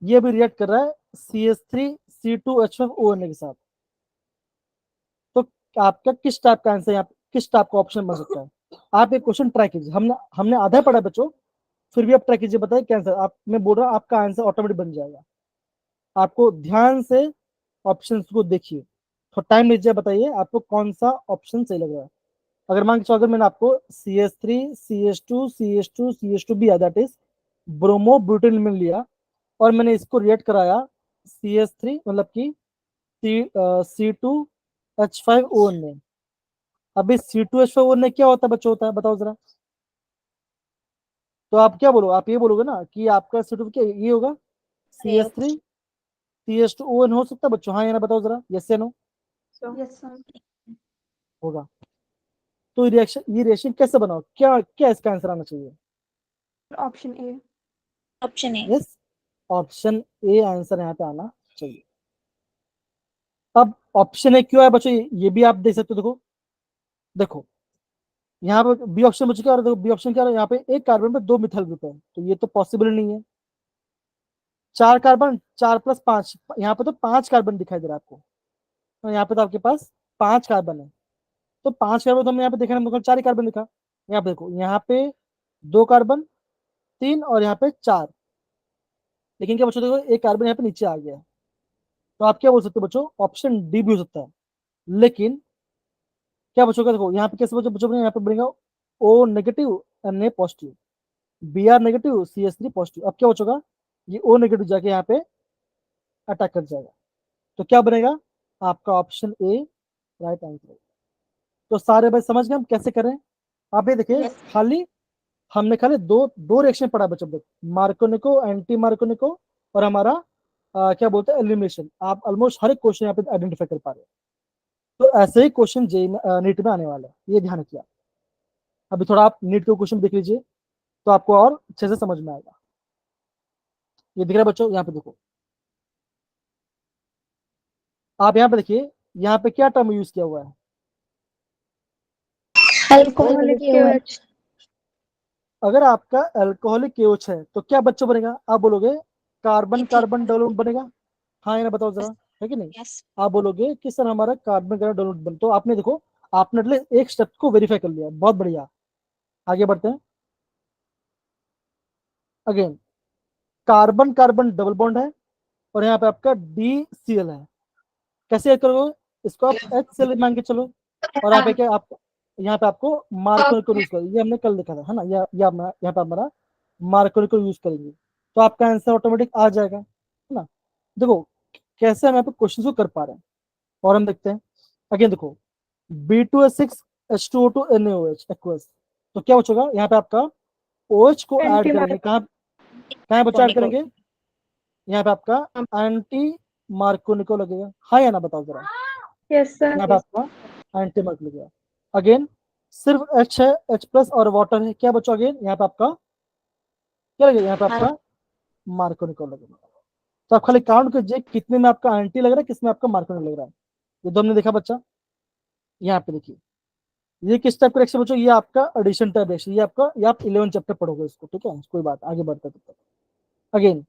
ये भी रिएक्ट कर रहा है CH3 C2H5ONA के साथ, तो आपका किस टाइप का आंसर, यहाँ पे किस टाइप का ऑप्शन बन सकता है? आप एक क्वेश्चन ट्राई कीजिए, हमने हमने आधा पढ़ा है बच्चों, फिर भी आप ट्राई कीजिए, बताइए क्या आंसर आप, मैं बोल रहा हूँ आपका आंसर ऑटोमेटिक बन जाएगा। आपको ध्यान से ऑप्शन को देखिए, तो टाइम लीजिए, बताइए आपको कौन सा ऑप्शन सही लग रहा है। अगर मान के चलो, अगर मैंने आपको CH3 CH2 CH2 B, that is bromo butane में लिया, और मैंने इसको रिएक्ट कराया CH3 मतलब कि C2H5ON में। अभी C2H5ON में क्या होता है बच्चों? होता है बताओ जरा? तो आप क्या बोलो, आप ये बोलोगे ना कि आपका C2 क्या ये होगा? CH3 CH2ON हो सकता है बच्चों? हाँ या ना बताओ जरा, यस या नो? Yes sir. होगा। तो ये रिएक्शन कैसे बनाओ, क्या क्या इसका आंसर आना चाहिए? Option A. Yes, option A answer यहाँ पे आना चाहिए। अब ऑप्शन ए क्यों है बच्चों, ये भी आप देख सकते हो। देखो देखो, यहाँ पे बी ऑप्शन बच्चों क्या आ रहा है? देखो बी ऑप्शन क्या आ रहा है, यहाँ पे एक कार्बन पे 2 मिथाइल ग्रुप है, तो ये तो पॉसिबल नहीं है। 4 कार्बन, 4+5, यहाँ पे तो 5 कार्बन दिखाई दे रहा है आपको, तो यहाँ पे तो आपके पास 5 कार्बन है, तो 5 कार्बन तो हमने यहाँ पे देखा ना, 4 ही कार्बन दिखा। यहाँ पे देखो, यहाँ पे 2 कार्बन, 3 और यहाँ पे 4, लेकिन क्या बच्चों देखो, एक कार्बन यहाँ पे नीचे आ गया है, तो आप क्या बोल सकते हो बच्चों, ऑप्शन डी भी हो सकता है। लेकिन क्या बच्चों का देखो, यहाँ पे कैसे बच्चों बच्चों बनेगा, यहाँ पे बनेगा O negative N A positive, B R negative C S three positive. अब क्या बच्चों, ये ओ नेगेटिव जाके यहाँ पे अटैक कर जाएगा, तो क्या बनेगा आपका ऑप्शन ए राइट आंसर। तो सारे भाई समझ गए हम कैसे करें। आप ये देखिए, Yes. खाली हमने खाली दो दो रिएक्शन पढ़ा बच्चों को, मार्कोनिको एंटी मार्कोनिको, और हमारा क्या बोलते हैं एलिमिनेशन। आप ऑलमोस्ट हर एक क्वेश्चन यहाँ पे आइडेंटिफाई कर पा रहे हैं। तो ऐसे ही क्वेश्चन जे नीट में आने वाला है, ये ध्यान रखिए आप। अभी थोड़ा आप नीट के क्वेश्चन देख लीजिए, तो आपको और अच्छे से समझ में आएगा। ये दिख रहा है बच्चों, यहाँ पे देखो, आप यहाँ पे देखिए, यहाँ पे क्या टर्म यूज किया हुआ है, अल्कोहलिक KOH। अगर आपका अल्कोहलिक केओच है तो क्या बच्चों बनेगा, आप बोलोगे कार्बन Ethyl. कार्बन डबल बनेगा। हाँ या ना बताओ जरा, है कि नहीं। Yes. आप बोलोगे कि सर हमारा कार्बन कार्बन डबल बन, तो आपने देखो, आपने एटलीस्ट एक स्टेप को वेरीफाई कर लिया, बहुत बढ़िया। आगे बढ़ते हैं। Again carbon carbon double bond है, और यहाँ पे आपका डी सी एल है। कैसे याद करोगे इसको, आप एच सी एल मान के चलो, और यहाँ पे क्या आप, यहाँ पे आपको मार्कर को यूज करेंगे, ये हमने कल देखा था, है ना। यहाँ पे हमारा मार्कर को यूज करेंगे, तो आपका आंसर ऑटोमेटिक आ जाएगा, है ना। देखो कैसे हम यहाँ पे क्वेश्चन को कर पा रहे हैं, और हम देखते हैं। अगेन देखो, B2H6H2O2NaOH एक्वस, तो क्या बचेगा यहाँ पे आपका OH को ऐड करेंगे, कहाँ कहाँ बच्चा ऐड करेंगे, यहाँ पे आपका एंटी मार्कोनिको लगेगा। हाँ या ना बताओ जरा, यस सर। यहाँ पे आपका एंटी मार्को लगेगा। अगेन सिर्फ H है, H प्लस और वाटर है, क्या बच्चों अगेन यहाँ पे आपका क्या लगेगा, यहाँ पे आपका मार्कोनिको लगेगा। तो आप खाली काउंट कीजिए कितने में आपका एंटी लग रहा है, किसमें आपका मार्कोनिको लग रहा है। ये दो हमने देखा बच्चा, यहाँ पे देखिए, ये किस टाइप का रिएक्शन बच्चों, ये आपका एडिशन टाइप रिएक्शन, ये आपका, ये आप 11 चैप्टर पढ़ोगे इसको, ठीक है, कोई बात, आगे बढ़ते तब तक। अगेन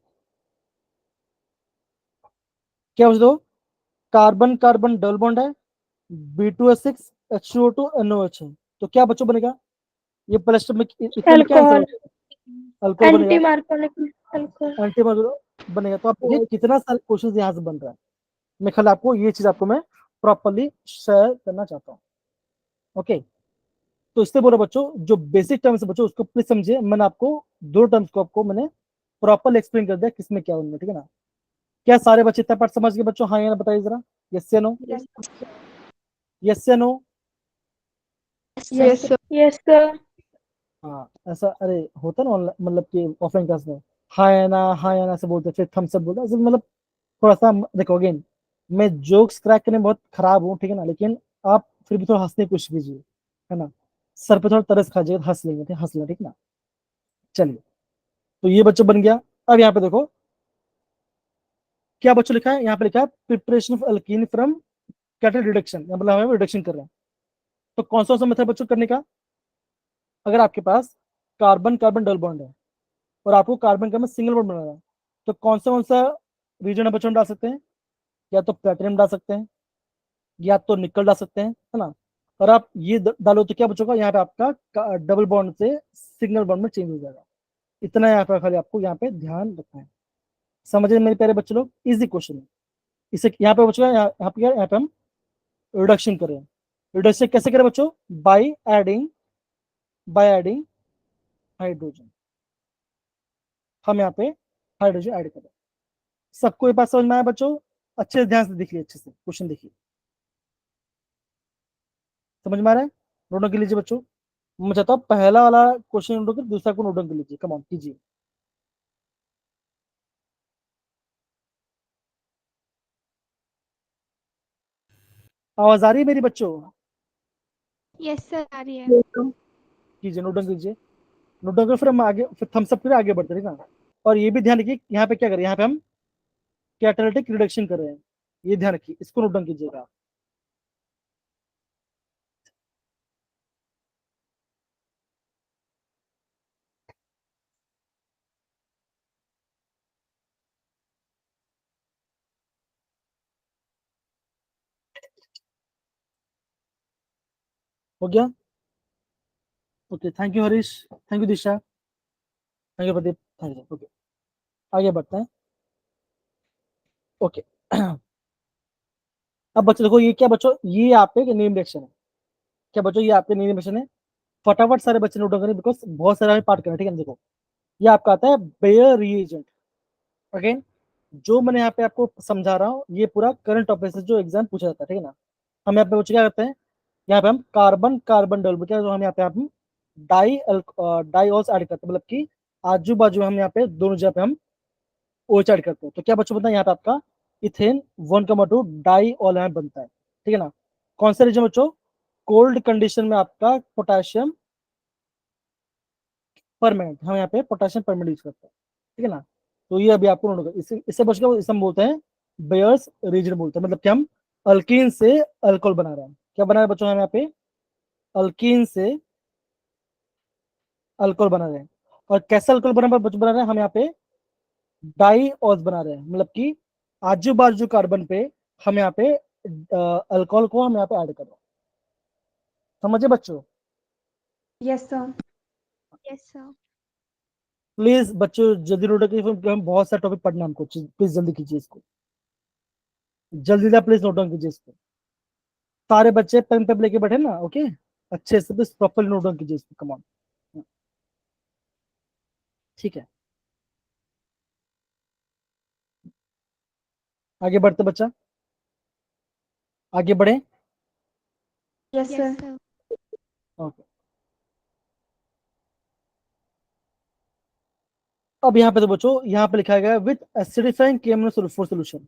क्या बच्चों, कार्बन कार्बन डबल बॉन्ड है, B2H6H2O2NOH है, तो क्या बच्चों बनेगा, ये प्लस में इतने में क्या आंसर अल्कोहल। होगा, अल्कोहल एंटी बनेगा, मार्कोनिक अल्कोहल। एंटी बनेगा। तो आप ये कितना सारे क्वेश्चन यहाँ से बन रहा है, मैं खाली आपको ये चीज आपको मैं प्रॉपरली शेयर करना चाहता हूँ। ओके, तो इससे बोलो बच्चों, जो बेसिक टर्म्स है बच्चों उसको प्लीज समझिए, मैंने आपको दो टर्म्स को आपको मैंने प्रॉपर एक्सप्लेन कर दिया किसमें क्या उनमें, ठीक है ना। क्या सारे बच्चे इतना पार्ट समझ गए बच्चों, हाँ या ना बताइए जरा, यस या नो, यस या no. Yes sir. Yes sir. हाँ ऐसा, अरे होता ना मतलब कि ऑफलाइन क्लास में, हाँ या ना से बोलते, फिर थम्स अप बोलते, ऐसे मतलब थोड़ा सा देखो। अगेन मैं जोक्स क्रैक करने में बहुत खराब हूँ, ठीक है ना, लेकिन आप फिर भी थोड़ा हंसने की कोशिश कीजिए, है ना। सर पे थोड़ा तरस खा जाए, हंस लेंगे, हंस लेंगे, ठीक ना। चलिए, तो ये बच्चों बन गया। अब यहाँ पे देखो क्या बच्चों लिखा है, यहाँ पे लिखा है preparation of alkyne from cattle reduction, मतलब हम रिडक्शन कर रहे हैं। तो कौन सा मेथड बच्चों करने का, अगर आपके पास कार्बन कार्बन डबल बॉन्ड है, और आपको कार्बन कार्बन सिंगल बॉन्ड बनाना है, तो कौन सा रीजन बच्चों डाल सकते हैं, या तो प्लेटिनम डाल सकते हैं, या तो निकल डाल सकते हैं, है ना। और आप ये डालो तो क्या बच्चों का, यहाँ पे आपका डबल बॉन्ड से सिंगल बॉन्ड में चेंज हो जाएगा। इतना यहाँ पे खाली आपको यहाँ पे ध्यान रखना है। समझे मेरे प्यारे बच्चे लोग, इजी क्वेश्चन है। इसे यहाँ पे बच्चों यहाँ पे यहाँ पे हम रिडक्शन करें। रिडक्शन कैसे करें बच्चों, बाय एडिंग हाइड्रोजन, हम यहाँ पे हाइड्रोजन ऐड करें। सबको ये बात समझ में आया बच्चों, अच्छे से ध्यान से देखिए, अच्छे से क्वेश्चन देखिए, समझ में आ रहा है। नोट डाउन कर लीजिए बच्चों, मैं चाहता हूँ पहला वाला क्वेश्चन नोट डाउन कर, दूसरा को नोट डाउन कर लीजिए, कम ऑन कीजिए। आवाज आ रही है मेरी बच्चों, यस सर आ रही है। कीजिए, नोट डाउन कीजिए। नोट डाउन कर, फिर हम आगे, फिर थम्स अप करके आगे बढ़ते हैं, ठीक है ना। और ये भी ध्यान रखिए यहाँ पे क्या करें, यहाँ पे हम कैटालिटिक रिडक्शन कर रहे हैं, ये ध्यान रखिए, इसको नोट डाउन कीजिएगा। हो गया, okay, thank you Harish, thank you Disha, thank you Pradeep, thank you. Okay, आगे बढ़ते हैं। ओके। अब बच्चों देखो ये क्या बच्चों, ये आपके नेम रिएक्शन है। क्या बच्चों, ये आपके नेम रिएक्शन है। फटाफट सारे बच्चे नोट करें बिकॉज बहुत सारा हमें पार्ट करना है, ठीक है। देखो ये आपका आता है बेयर रिएजेंट। अगेन जो मैंने यहाँ पे आपको समझा रहा हूँ ये पूरा करंट टॉपिक से जो एग्जाम पूछा जाता है, ठीक है ना। हम यहाँ पे बच्चे क्या करते हैं, यहाँ पे हम कार्बन कार्बन डबल क्या हम यहाँ पे हम डाई ऑल्स ऐड करते हैं, मतलब कि आजू बाजू हम यहाँ पे दोनों जगह पे हम OH ऐड करते हैं। तो क्या बच्चों बताए यहाँ पे आपका इथेन 1,2 डाई ऑल यहाँ बनता है, ठीक है ना। कौन सा रीजन बच्चों, कोल्ड कंडीशन में आपका पोटेशियम परमानेंट, हम यहाँ पे पोटेशियम परमानेंट यूज करते हैं, ठीक है ना। तो ये अभी आपको नोट होगा, इससे इससे बच के इसे हम बोलते हैं बेयर्स रीजन बोलते हैं, मतलब कि हम अल्कीन से अल्कोहल बना रहे हैं। क्या बना रहे हैं बच्चों हम यहाँ पे, अल्कीन से अल्कोहल बना रहे हैं। और कैसे अल्कोहल बना रहे हैं हम यहाँ पे डाई ऑल्स बना रहे हैं, मतलब कि आजू बाजू कार्बन पे हम यहाँ पे अल्कोहल को हम यहाँ पे ऐड कर रहे हैं। समझे बच्चों। Yes sir. Yes, sir. Please बच्चों जल्दी नोट करिए, क्योंकि हम बहुत सारे टॉपिक पढ़ना है हमको, प्लीज जल्दी कीजिए इसको, जल्दी प्लीज नोट डाउन कीजिए इसको। सारे बच्चे पेन पेपर लेके बैठे ना, ओके। अच्छे से प्लीज प्रॉपरली नोट डाउन कीजिए इसको, कम ऑन। ठीक है, आगे बढ़ते बच्चा, आगे बढ़े। Yes Yes, sir. sir. Okay, अब यहाँ पे तो बच्चों यहाँ पे लिखा गया विद एसिडिफाइंग KMnO4 सोल्यूशन,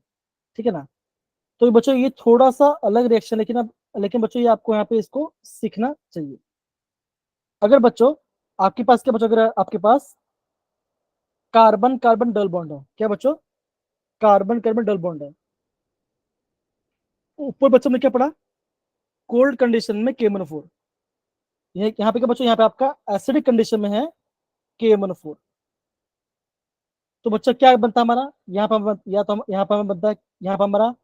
ठीक है ना। तो बच्चों ये थोड़ा सा अलग रिएक्शन, लेकिन अब लेकिन बच्चों ये आपको यहाँ पे इसको सीखना चाहिए। अगर बच्चों आपके पास क्या बच्चों, अगर आपके पास कार्बन कार्बन डबल बॉन्ड है, क्या बच्चों, कार्बन कार्बन डबल बॉन्ड है, ऊपर बच्चों ने क्या पढ़ा, कोल्ड कंडीशन में KMnO4, ये यहाँ पे क्या बच्चों, यहाँ पे आपका एसिडिक कंडीशन में है KMnO4। तो बच्चा क्या बनता है हमारा, यहाँ पे या तो यहाँ पे हमें बनता है, यहाँ पे हमारा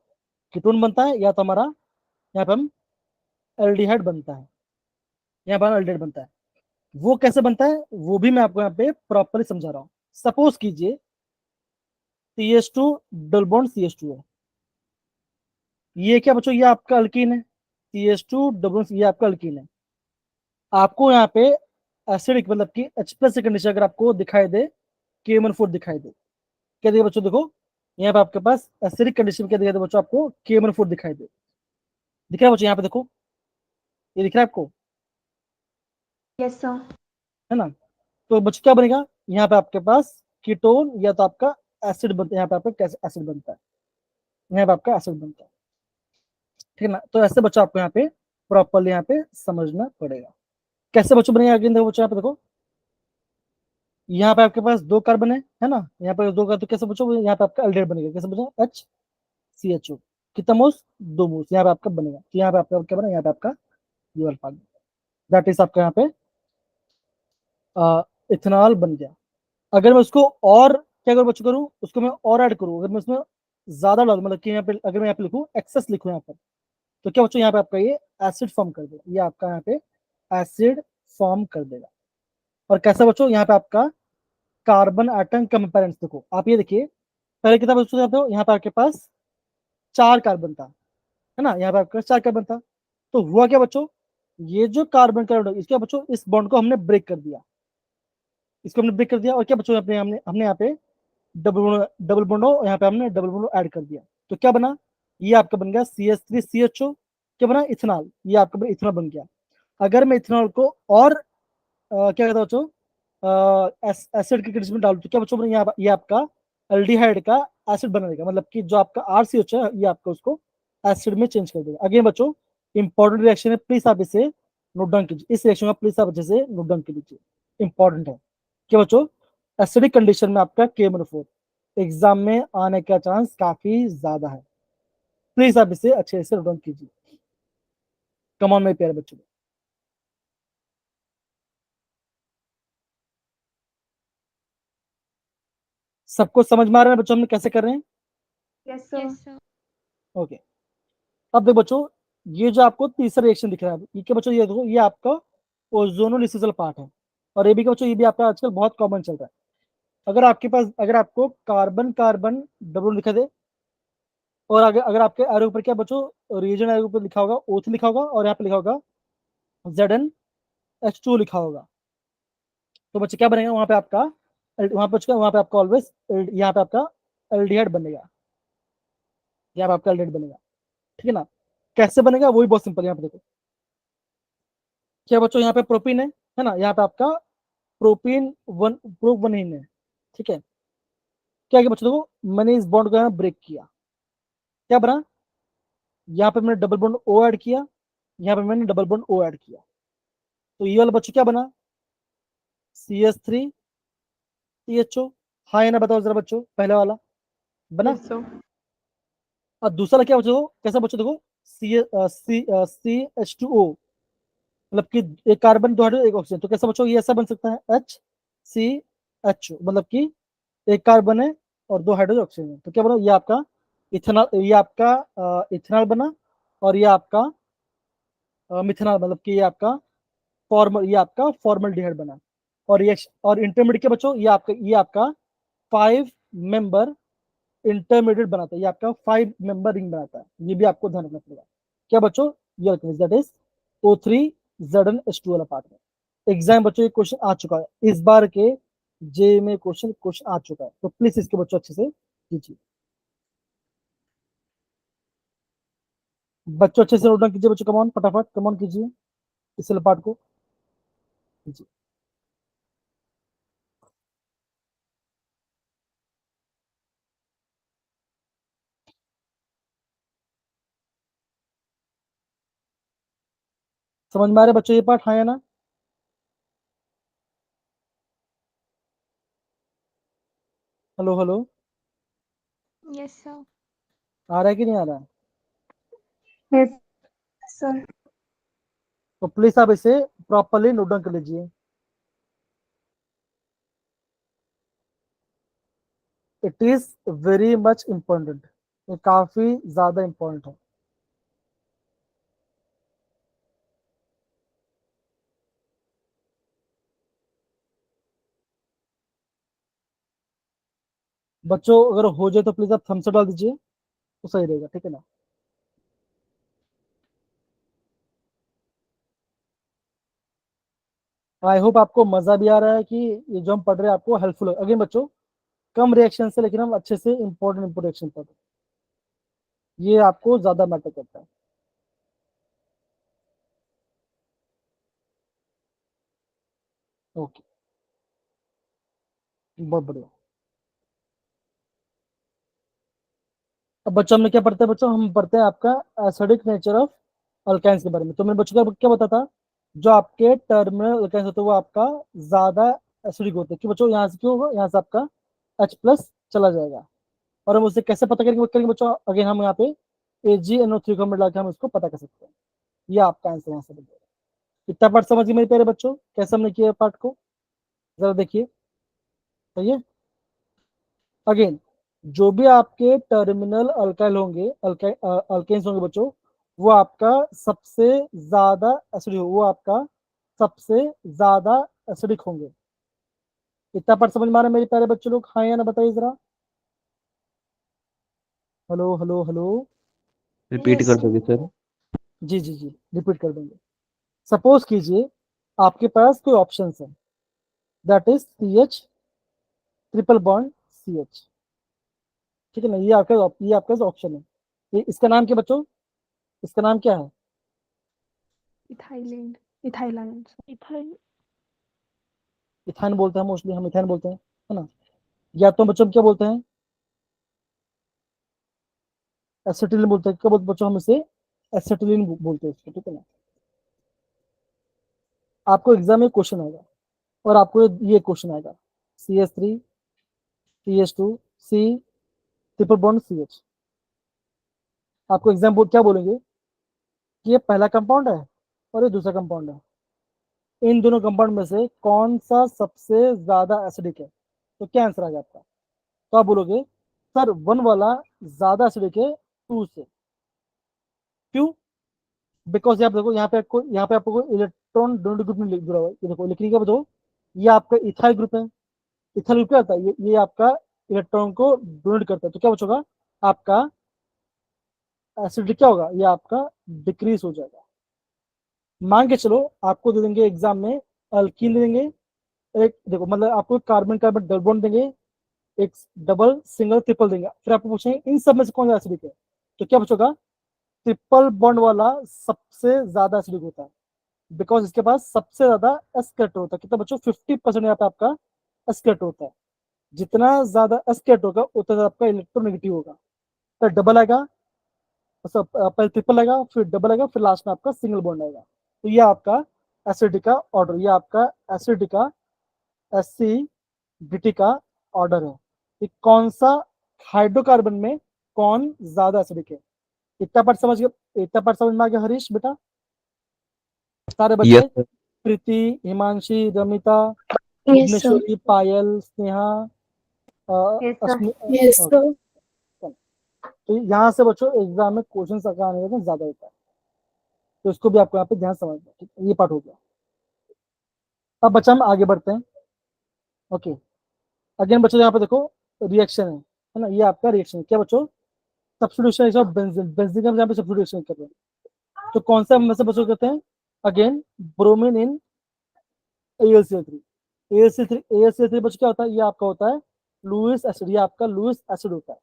कीटोन बनता है, या तो हमारा यहाँ पे हम एल्डिहाइड बनता है, यहाँ पे एल्डिहाइड बनता है। वो कैसे बनता है वो भी मैं आपको यहाँ पे प्रॉपरली समझा रहा हूँ। सपोज कीजिए CH2 डबल बॉन्ड CH2 है, ये क्या बच्चों, ये आपका अल्कीन है, CH2 डबल बॉन्ड, ये आपका अल्कीन है। आपको यहाँ पे एसिडिक मतलब कि H+ कंडीशन अगर आपको दिखाई दे, KMnO4 दिखाई दे, क्या देगा बच्चों, देखो यहाँ पे आपके पास एसिडिक कंडीशन क्या दिखाई दे बच्चों, आपको KMnO4 दिखाई दे, दिख रहा है बच्चों, यहाँ पे देखो ये दिख रहा है आपको, यस सर। है ना। तो बच्चों क्या बनेगा, यहाँ पे आपके पास कीटोन या तो आपका एसिड बनता है, यहाँ पे आपका कैसे एसिड बनता है, यहाँ पे आपका एसिड बनता है, ठीक है ना। तो ऐसे बच्चों आपको यहाँ पे प्रॉपरली यहाँ पे समझना पड़ेगा। कैसे बच्चों बनेगा, अगेन देखो बच्चों यहाँ पे देखो, यहाँ पे आपके पास 2 कार्बन है ना, यहाँ पे 2 का, तो कैसे बच्चों यहाँ पे आपका एल्डिहाइड बनेगा, कैसे बच्चों HCHO, कितना मोल्स, 2 मोल्स यहाँ पे आपका बनेगा। तो यहाँ पे आपका क्या बना, यहाँ पे आपका ये वाला पार्ट, दैट इज आपका यहाँ पे इथेनॉल बन गया। अगर मैं उसको और क्या करूँ बच्चों, करूँ उसको मैं और ऐड करूँ, अगर मैं उसमें ज्यादा डालूं, मतलब कि यहाँ पे अगर मैं यहाँ पे लिखूँ एक्सेस लिखूँ यहाँ पर, तो क्या बच्चों यहाँ पे आपका ये एसिड फॉर्म कर देगा, ये आपका यहाँ पे एसिड फॉर्म कर देगा। और कैसा बच्चों, यहाँ पे आपका कार्बन एटम कंपेरेंस देखो, आप ये देखिए पहले कितना बच्चों यहाँ पे आपके पास 4 कार्बन था, है ना, यहाँ पे आपके पास 4 कार्बन था। तो हुआ क्या बच्चों, ये जो कार्बन कार्बन इसके बच्चों इस बॉन्ड को हमने ब्रेक कर दिया, इसको हमने ब्रेक कर दिया, और क्या बच्चों अपने हमने हमने यहाँ पे डबल बॉन्ड, यहाँ पे हमने डबल बॉन्ड ऐड कर दिया। तो क्या बना, ये आपका बन गया CH3CHO, क्या बना, इथेनॉल, ये आपका इथेनॉल बन गया। अगर मैं इथेनॉल को और क्या कहता बच्चों एसिड की कंडीशन में डालूं, तो क्या बच्चों ये आपका एल्डिहाइड का एसिड बनेगा, मतलब कि जो आपका RCH है ये आपका उसको एसिड में चेंज कर देगा। अगेन बच्चों इंपॉर्टेंट रिएक्शन है, प्लीज आप इसे नोट डाउन कीजिए, इस रिएक्शन में प्लीज आप अच्छे से नोट डाउन कीजिए, इंपॉर्टेंट है। क्या बच्चों, एसिडिक कंडीशन में आपका KMnO4 एग्जाम में आने का चांस काफी ज्यादा है, प्लीज आप इसे अच्छे से नोट डाउन कीजिए। कम ऑन मेरे प्यारे बच्चों, सबको समझ में आ रहा है बच्चों हम कैसे कर रहे हैं। Yes sir. Yes, sir. Okay, अब देखो बच्चों ये जो आपको तीसरा रिएक्शन दिख रहा है, ये क्या बच्चों, ये देखो ये आपका ओजोनोलिसिस पार्ट है। और ये भी क्या बच्चों, ये भी आपका आजकल बहुत कॉमन चल रहा है। अगर आपके पास, अगर आपको कार्बन कार्बन डबल दिखा दे, और अगर अगर आपके एरो ऊपर क्या बच्चों, रिएजेंट एरो ऊपर लिखा होगा O3 लिखा होगा, और यहाँ पे लिखा होगा ZnH2 लिखा होगा, तो बच्चे क्या बनेगा वहां पे आपका, वहां पे आपका ऑलवेज यहाँ पे आपका एल्डिहाइड बनेगा, यहाँ पे आपका एल्डिहाइड बनेगा, ठीक है ना। कैसे बनेगा वही बहुत सिंपल है, यहाँ पे देखो क्या बच्चों, यहाँ पे प्रोपीन है ना, यहाँ पे आपका प्रोपीन प्रोपीन है, ठीक है। क्या किया बच्चों, देखो मैंने इस बॉन्ड को यहाँ ब्रेक किया, क्या बना, यहाँ पे मैंने डबल बॉन्ड O ऐड किया, यहाँ पे मैंने डबल बॉन्ड O ऐड किया, तो ये वाला बच्चों क्या बना, CH3CHO। हाँ या ना बताओ जरा बच्चों, पहले वाला बना। Yes, sir. और दूसरा क्या बच्चों, कैसा बच्चों, देखो CH2O, मतलब कि एक कार्बन, दो हाइड्रोजन, एक ऑक्सीजन, तो कैसा बच्चों ये ऐसा बन सकता है HCHO, मतलब कि एक कार्बन है और दो हाइड्रोजन ऑक्सीजन है, तो क्या बना, ये आपका इथेनॉल, ये आपका इथेनॉल बना, और ये आपका मिथेनॉल, मतलब कि ये आपका फॉर्मल्डिहाइड बना। और रिएक्शन और इंटरमीडिएट के बच्चों, ये आपका 5 मेंबर इंटरमीडिएट बनाता है, ये आपका 5 मेंबर रिंग बनाता है, ये भी आपको ध्यान रखना पड़ेगा। क्या बच्चों, ये रखना, दैट इज O3ZnH2 वाला पार्ट में। एग्जाम बच्चों ये क्वेश्चन आ चुका है इस बार के जे में, क्वेश्चन आ चुका है, तो प्लीज इसके बच्चों अच्छे से कीजिए, बच्चों अच्छे से नोट डाउन कीजिए बच्चों, कमॉन फटाफट कमॉन कीजिए इस वाले पार्ट को कीजिए। समझ में आ रहा है बच्चों ये पार्ट, हाँ या ना। Hello hello, Yes, sir. आ रहा है कि नहीं आ रहा है, Yes, sir. तो प्लीज आप इसे प्रॉपरली नोट डाउन कर लीजिए। It is very much important, ये काफी ज्यादा इम्पोर्टेंट है। बच्चों अगर हो जाए तो प्लीज आप थम्स अप डाल दीजिए, तो सही रहेगा, ठीक है ना। आई होप आपको मजा भी आ रहा है कि ये जो हम पढ़ रहे हैं आपको हेल्पफुल है। अगेन बच्चों कम रिएक्शन से, लेकिन हम अच्छे से इंपॉर्टेंट रिएक्शन पढ़ रहे हैं, ये आपको ज्यादा मैटर करता है। ओके, बहुत बढ़िया। अब बच्चों हमने क्या पढ़ते हैं, बच्चों हम पढ़ते हैं आपका एसिडिक नेचर ऑफ अल्काइंस के बारे में। तो मैंने बच्चों को क्या बताया था, जो आपके टर्मिनल अल्काइंस होते हैं वो आपका ज्यादा एसिडिक होते हैं, कि बच्चों यहाँ से क्यों होगा, यहाँ से आपका H+ चला जाएगा, और हम उसे कैसे पता करेंगे बच्चों, अगेन हम यहाँ पे AgNO3 को मिला के हम उसको पता कर सकते हैं। ये आपका आंसर यहाँ से बन जाएगा। इतना पार्ट समझ गए मेरे प्यारे बच्चों, कैसे हमने किया पार्ट को, जरा देखिए, सही है। अगेन जो भी आपके टर्मिनल अल्काइल होंगे, अल्केन्स होंगे बच्चों, वो आपका सबसे ज्यादा एसिडिक, वो आपका सबसे ज्यादा एसिडिक होंगे। इतना पार्ट समझ में आ रहा है मेरे प्यारे बच्चों लोग, हाँ या ना बताइए जरा। Hello hello hello, repeat Yes, कर sir. दोगे सर? जी जी जी, रिपीट कर देंगे। सपोज कीजिए आपके पास कोई ऑप्शन है, that is CH triple bond CH, ठीक है ना, ये आपका ऑप्शन है। ये इसका नाम क्या बच्चों, इसका नाम क्या है, Ethylene. Ethylene. Ethyl. इथाइन बोलते हैं, मोस्टली हम इथाइन बोलते हैं, है ना। या तो बच्चों हम क्या बोलते हैं, एसिटिलीन बोलते हैं, क्या बोलते हैं बच्चों, हम इसे एसिटिलीन बोलते हैं इसको, ठीक है ना। आपको एग्जाम में क्वेश्चन आएगा, और आपको ये क्वेश्चन आएगा, CH3CH2C ट्रिपल बॉन्ड CH, आपको एग्जाम क्या बोलेंगे कि ये पहला कंपाउंड है और ये दूसरा कंपाउंड है, इन दोनों कंपाउंड में से कौन सा सबसे ज्यादा एसिडिक है, तो क्या आंसर आएगा आपका, तो आप बोलोगे सर 1 वाला ज्यादा एसिडिक है 2 से, क्यों, बिकॉज आप देखो यहाँ पे आपको कोई इलेक्ट्रॉन डोनेट ग्रुप नहीं जुड़ा हुआ है, ये देखो लिखने का बताओ, ये आपका इथाइल ग्रुप है, इथाइल ग्रुप क्या होता है, ये आपका इलेक्ट्रॉन को डोनेट करता है, तो क्या बचोगा आपका एसिडिटी क्या होगा, ये आपका डिक्रीज हो जाएगा। मान के चलो आपको दे देंगे एग्जाम में अल्कीन देंगे, एक देखो मतलब आपको कार्बन कार्बन डबल बॉन्ड देंगे, एक डबल सिंगल ट्रिपल देंगे, फिर आपको पूछेंगे इन सब में से कौन सा एसिडिक है, तो क्या पूछोगा, ट्रिपल बॉन्ड वाला सबसे ज्यादा एसिडिक होता है, बिकॉज इसके पास सबसे ज्यादा एस कैरेक्टर होता है। कितना बच्चों, 50% यहाँ पे आपका एस कैरेक्टर होता है। जितना ज्यादा एस कैरेक्टर होगा उतना ज्यादा आपका इलेक्ट्रोनेगेटिव होगा। फिर डबल आएगा, सब पहले ट्रिपल आएगा, फिर डबल आएगा, फिर लास्ट में आपका सिंगल बॉन्ड आएगा। तो ये आपका एसिडिक का ऑर्डर, ये आपका एसिडिक का एसिडिटी का ऑर्डर है कि कौन सा हाइड्रोकार्बन में कौन ज्यादा एसिडिक है। इतना पार्ट समझ गए, इतना पार्ट समझ में आ गया हरीश बेटा, सारे बच्चे? Yes sir. Preeti, Himanshi, Ramita, Yes, sir. Bhuvaneshwari, Payal, Sneha, Yes, sir. Yes, okay. sir. तो यहाँ से बच्चों एग्जाम में क्वेश्चन आने का ज्यादा होता है, तो इसको भी आपको यहाँ पे ध्यान समझना, ठीक है, ये पार्ट हो गया। अब बच्चा हम आगे बढ़ते हैं। ओके, अगेन बच्चों यहाँ पे देखो रिएक्शन है ना, ये आपका रिएक्शन है क्या बच्चों, सब्स्टिट्यूशन ऑफ बेंजीन, बेंजीन का हम यहाँ पे सब्स्टिट्यूशन कर रहे हैं। तो कौन सा हम वैसे बच्चों कहते हैं, again bromine in AlCl3। AlCl3 बच्चों क्या होता है, ये आपका होता है लुईस एसिड, ये आपका लुईस एसिड होता है,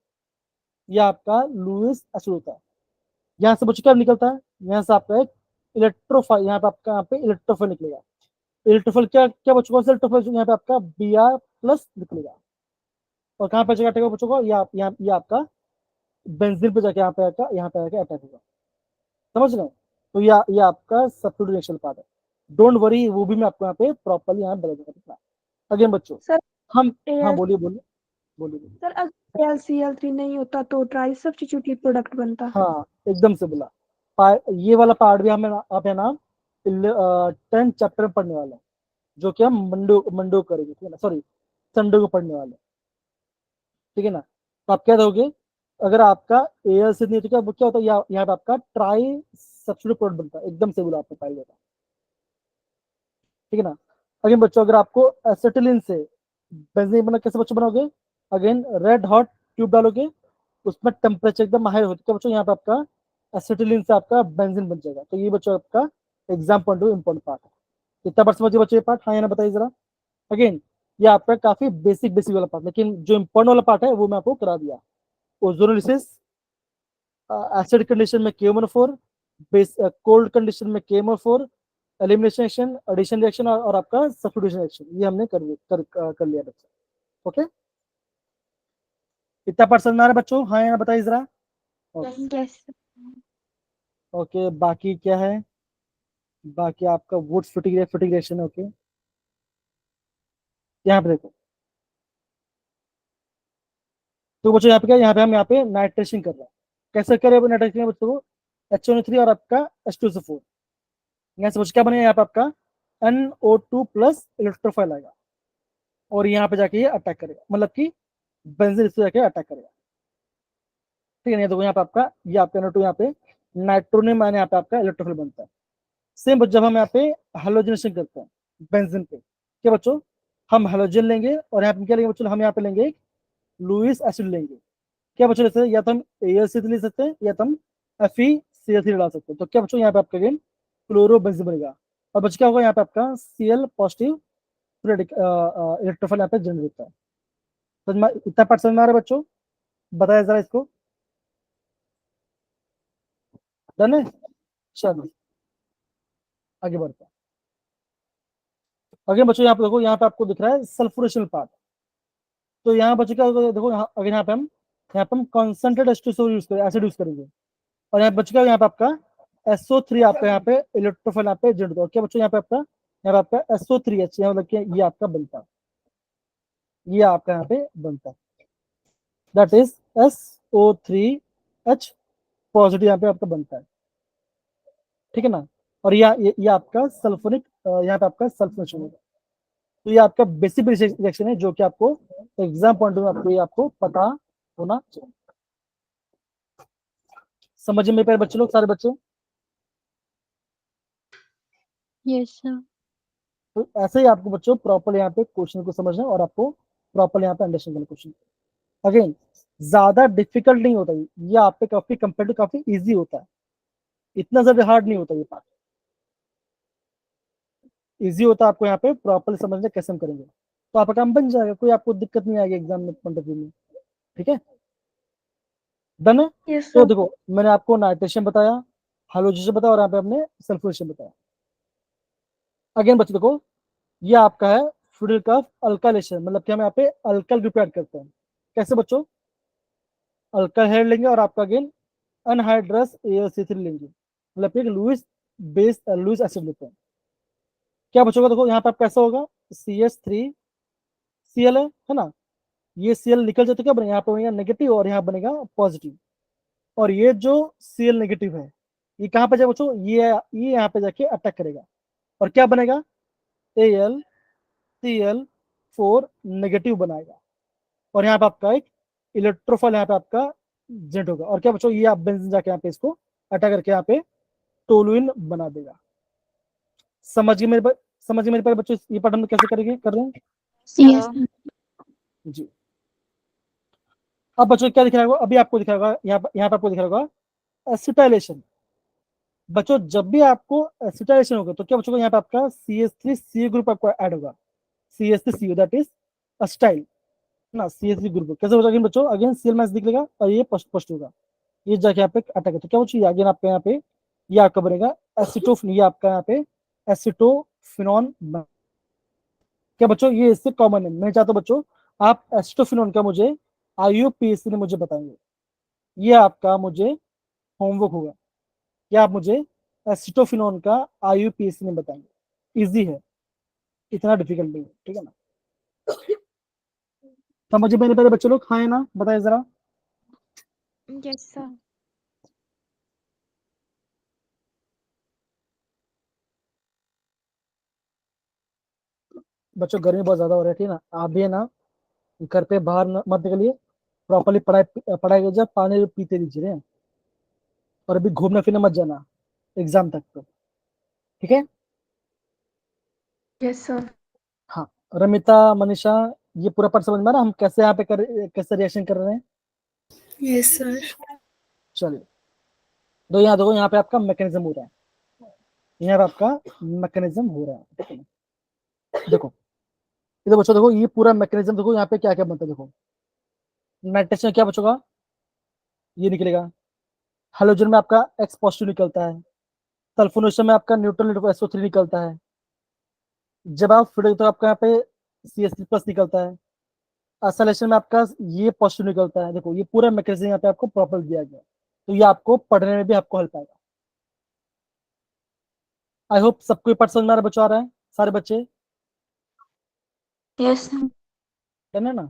ये आपका लुईस एसिड होता है। यहाँ से बच्चों क्या निकलता है, यहाँ से आपका एक इलेक्ट्रोफाइल, यहाँ पे आपका यहाँ पे इलेक्ट्रोफाइल निकलेगा। इलेक्ट्रोफाइल क्या क्या बच्चों, कौन सा इलेक्ट्रोफाइल, यहाँ पे आपका Br+ निकलेगा, और कहाँ पे जगह बच्चों को, यहाँ ये आपका बेंजीन पे जाके यहाँ पे आके अटैक होगा, समझ रहे हैं। तो ये आपका सब्स्टिट्यूट रिएक्शन पार्ट है, डोंट वरी, वो भी मैं आपको यहाँ पे प्रॉपर्ली यहाँ बता दूंगा। अगेन बच्चों सर हम, हाँ AL बोलिए बोलिए बोलिए। सर अगर AlCl3 नहीं होता तो ट्राई सब्स्टिट्यूटेड प्रोडक्ट बनता। हाँ एकदम से बोला, ये वाला पार्ट भी हमें आप है ना 10th चैप्टर में पढ़ने वाले हैं, जो कि हम मंडो करेंगे, ठीक है ना, सॉरी संडे को पढ़ने वाले हैं, ठीक है ना। तो आप क्या दोगे, अगर आपका AL से नहीं है तो क्या क्या होता है, यहाँ पे आपका ट्राई सब्स्टिट्यूट प्रोडक्ट बनता है, एकदम से बोला आपने पाई जाता, ठीक है ना। अगेन बच्चों अगर आपको एसिटिलीन से बेंजीन बना, कैसे बच्चों बनाओगे, अगेन रेड हॉट ट्यूब डालोगे, उसमें टेम्परेचर एकदम हाई होता है, क्या बच्चों यहाँ पे आपका एसिटिलीन से आपका बेंजीन बन जाएगा। तो ये बच्चों आपका exam point of important part है। इतना बार समझिए बच्चों ये पार्ट, हाँ या ना बताइए जरा। अगेन ये आपका काफी बेसिक बेसिक वाला पार्ट, लेकिन जो इंपॉर्टेंट वाला पार्ट है वो मैं आपको करा दिया। ओजोनोलिसिस, एसिड कंडीशन में KMnO4, बेस कोल्ड कंडीशन में KMnO4, elimination reaction, addition reaction और आपका सब्स्टिट्यूशन रिएक्शन, ये हमने कर लिया बच्चा। ओके, इतना पार्ट समझ में आ रहा है बच्चों, हाँ या ना बताइए जरा। यस ओके, बाकी क्या है, बाकी आपका वुड फटिग रिएक्शन है। ओके, यहाँ पे देखो, तो बच्चों यहाँ पे क्या, यहाँ पे हम यहाँ पे नाइट्रेशन कर रहे हैं, कैसे करें नाइट्रेशन बच्चों को, HNO3 और आपका H2SO4, यहाँ से बच्चों क्या बनेगा, यहाँ पे आपका NO2+ इलेक्ट्रोफाइल आएगा, और यहाँ पे जाके ये अटैक करेगा, मतलब कि बेंजीन इस पे जाके अटैक करेगा, ठीक है ना। देखो यहाँ पे आपका ये आपका NO2, यहाँ पे नाइट्रोनियम आयन, यहाँ पे आपका इलेक्ट्रोफाइल बनता है। सेम जब हम यहाँ पे हेलोजनेशन करते हैं बेंजीन पे, क्या बच्चों, हम हेलोजन लेंगे और यहाँ पे क्या लेंगे बच्चों, हम यहाँ पे लेंगे एक लुईस एसिड लेंगे, क्या बच्चों लेते हैं, या तो हम AlCl3 ले सकते हैं या तो हम FeCl3 डाल सकते हैं। तो क्या बच्चों यहाँ पे आपका अगेन क्लोरोबेंजीन बनेगा, और बच्चों क्या होगा, यहाँ पे आपका Cl पॉजिटिव इलेक्ट्रोफाइल यहाँ पे जनरेट होता है। इतना पार्ट समझ में आ रहा है बच्चों, बताया जरा इसको, डन है। चलो आगे बढ़ते हैं। आगे बच्चों यहाँ पे देखो, यहाँ पे आपको दिख रहा है सल्फोरेशन पार्ट, तो यहाँ बच्चों क्या होगा, देखो अगर यहाँ पे हम कॉन्सेंट्रेट H2SO यूज करेंगे, एसिड यूज करेंगे, और यहाँ बच्चों क्या, यहाँ पे आपका SO3 आपका यहाँ पे इलेक्ट्रोफाइल यहाँ पे जनरेट होगा, क्या बच्चों यहाँ पे आपका SO3H, यहाँ मतलब ये आपका बनता है, ये आपका यहाँ पे बनता है, दैट इज SO3H पॉजिटिव यहाँ पे आपका बनता है, ठीक है ना। और ये आपका सल्फोनिक, यहाँ पे आपका सल्फोनेशन होगा। तो ये आपका बेसिक रिएक्शन है जो कि आपको एग्जाम पॉइंट ऑफ आपको ये आपको पता होना चाहिए। समझ में पाए बच्चे लोग, सारे बच्चे? Yes, sir. तो ऐसे ही आपको बच्चों प्रॉपर यहाँ पे क्वेश्चन को समझना और आपको प्रॉपर यहाँ पे अंडरस्टैंड करना क्वेश्चन। अगेन ज्यादा डिफिकल्ट नहीं होता ये आप पे काफी कंपेरेटिव काफी इजी होता है, इतना ज्यादा हार्ड नहीं होता ये पार्ट, इजी होता है आपको यहाँ पे प्रॉपर समझना कैसे हम करेंगे, तो आपका काम बन जाएगा, कोई आपको दिक्कत नहीं आएगी एग्जाम में पॉइंट ऑफ व्यू में। ठीक है, डन है। यस तो सर। देखो मैंने आपको नाइट्रेशन बताया, हाइड्रोजन बताया और यहाँ पे हमने सल्फ्यूरेशन बताया। अगेन बच्चों देखो ये आपका है फ्लूइड का अल्काइलेशन, मतलब कि हम यहाँ पे अल्कल ग्रुप ऐड करते हैं। कैसे बच्चों, अल्कल हेड लेंगे और आपका अगेन अनहाइड्रस AlCl3 लेंगे, मतलब एक लुइस एसिड लेते हैं। क्या बच्चों का देखो यहाँ पे आप कैसा होगा, CH3Cl है ना, ये Cl निकल जाए तो क्या बनेगा, यहाँ पे बनेगा नेगेटिव और यहाँ बनेगा पॉजिटिव, और ये जो Cl नेगेटिव है ये कहाँ पे जाएगा बच्चों, ये यहाँ पे जाके अटैक करेगा और क्या बनेगा, AlCl4 नेगेटिव बनाएगा, और यहाँ पे आपका एक इलेक्ट्रोफाइल यहाँ पे आपका जेंट होगा, और क्या बच्चों ये आप बेंजीन जाके यहाँ पे इसको अटैक करके यहाँ पे टोलुइन बना देगा। समझ गए मेरे पर बच्चों, ये पार्ट हम लोग कैसे करेंगे कर रहे हैं यस जी। अब बच्चों क्या दिख रहा होगा, अभी आपको दिख रहा होगा यहाँ पे आपको दिख रहा होगा एसिटाइलेशन। बच्चों जब भी आपको एसिटाइलेशन होगा तो क्या बच्चों यहाँ पे आपका CH3C ग्रुप आपको ऐड होगा, CH3CO दैट इज अस्टाइल ना, CH3 ग्रुप कैसे हो जाएगा बच्चों, अगेन Cl मैच दिखेगा और ये फर्स्ट होगा, ये जाके यहाँ पे अटैक है, तो क्या बच्चों अगेन आपके यहाँ पे ये आपका बनेगा एसिटोफिन, ये आपका यहाँ पे एसिटोफिनॉन। क्या बच्चों ये इससे कॉमन है, मैं चाहता हूँ बच्चों आप एसिटोफिनॉन का मुझे IUPAC ने मुझे बताएंगे, ये आपका मुझे होमवर्क होगा, क्या आप मुझे एसिटोफिनॉन का IUPAC ने बताएंगे, इजी है, इतना डिफिकल्ट नहीं है, ठीक है ना। तो मुझे मेरे पहले बच्चे लोग खाए ना, बताए जरा। Yes sir. बच्चों गर्मी बहुत ज्यादा हो रही है, ठीक है ना, आप भी है ना घर पे बाहर मत निकलिए, प्रॉपरली पढ़ाई पढ़ाई कीजिए, पानी पीते दीजिए, और अभी घूमने फिरने मत जाना एग्जाम तक तो, ठीक है। Yes sir. हाँ रमिता मनीषा ये पूरा पार्ट समझ में आ रहा है? हम कैसे यहाँ पे कैसे रिएक्शन कर रहे हैं। Yes sir. चलिए तो यहाँ देखो यहाँ पे आपका मैकेनिज्म हो रहा है, यहाँ पे आपका मैकेनिज्म हो रहा है, ठीक है ना। देखो इधर बच्चों देखो ये पूरा मैकेनिज्म देखो यहाँ पे क्या क्या बनता है, देखो नाइट्रेशन में क्या बचोगा, ये निकलेगा, हाइड्रोजन में आपका X पॉजिटिव निकलता है, सल्फोनेशन में आपका न्यूट्रल SO3 निकलता है, जब आप फिर तो आपका यहाँ पे CH3+ निकलता है, असलेशन में आपका ये पॉजिटिव निकलता है। देखो ये पूरा मैकेनिज्म यहाँ पे आपको प्रॉपर दिया गया, तो ये आपको पढ़ने में भी आपको हेल्प आएगा। आई होप सबको ये पार्ट समझ में आ रहा है, बच्चों आ रहा है सारे बच्चे, यस है ना।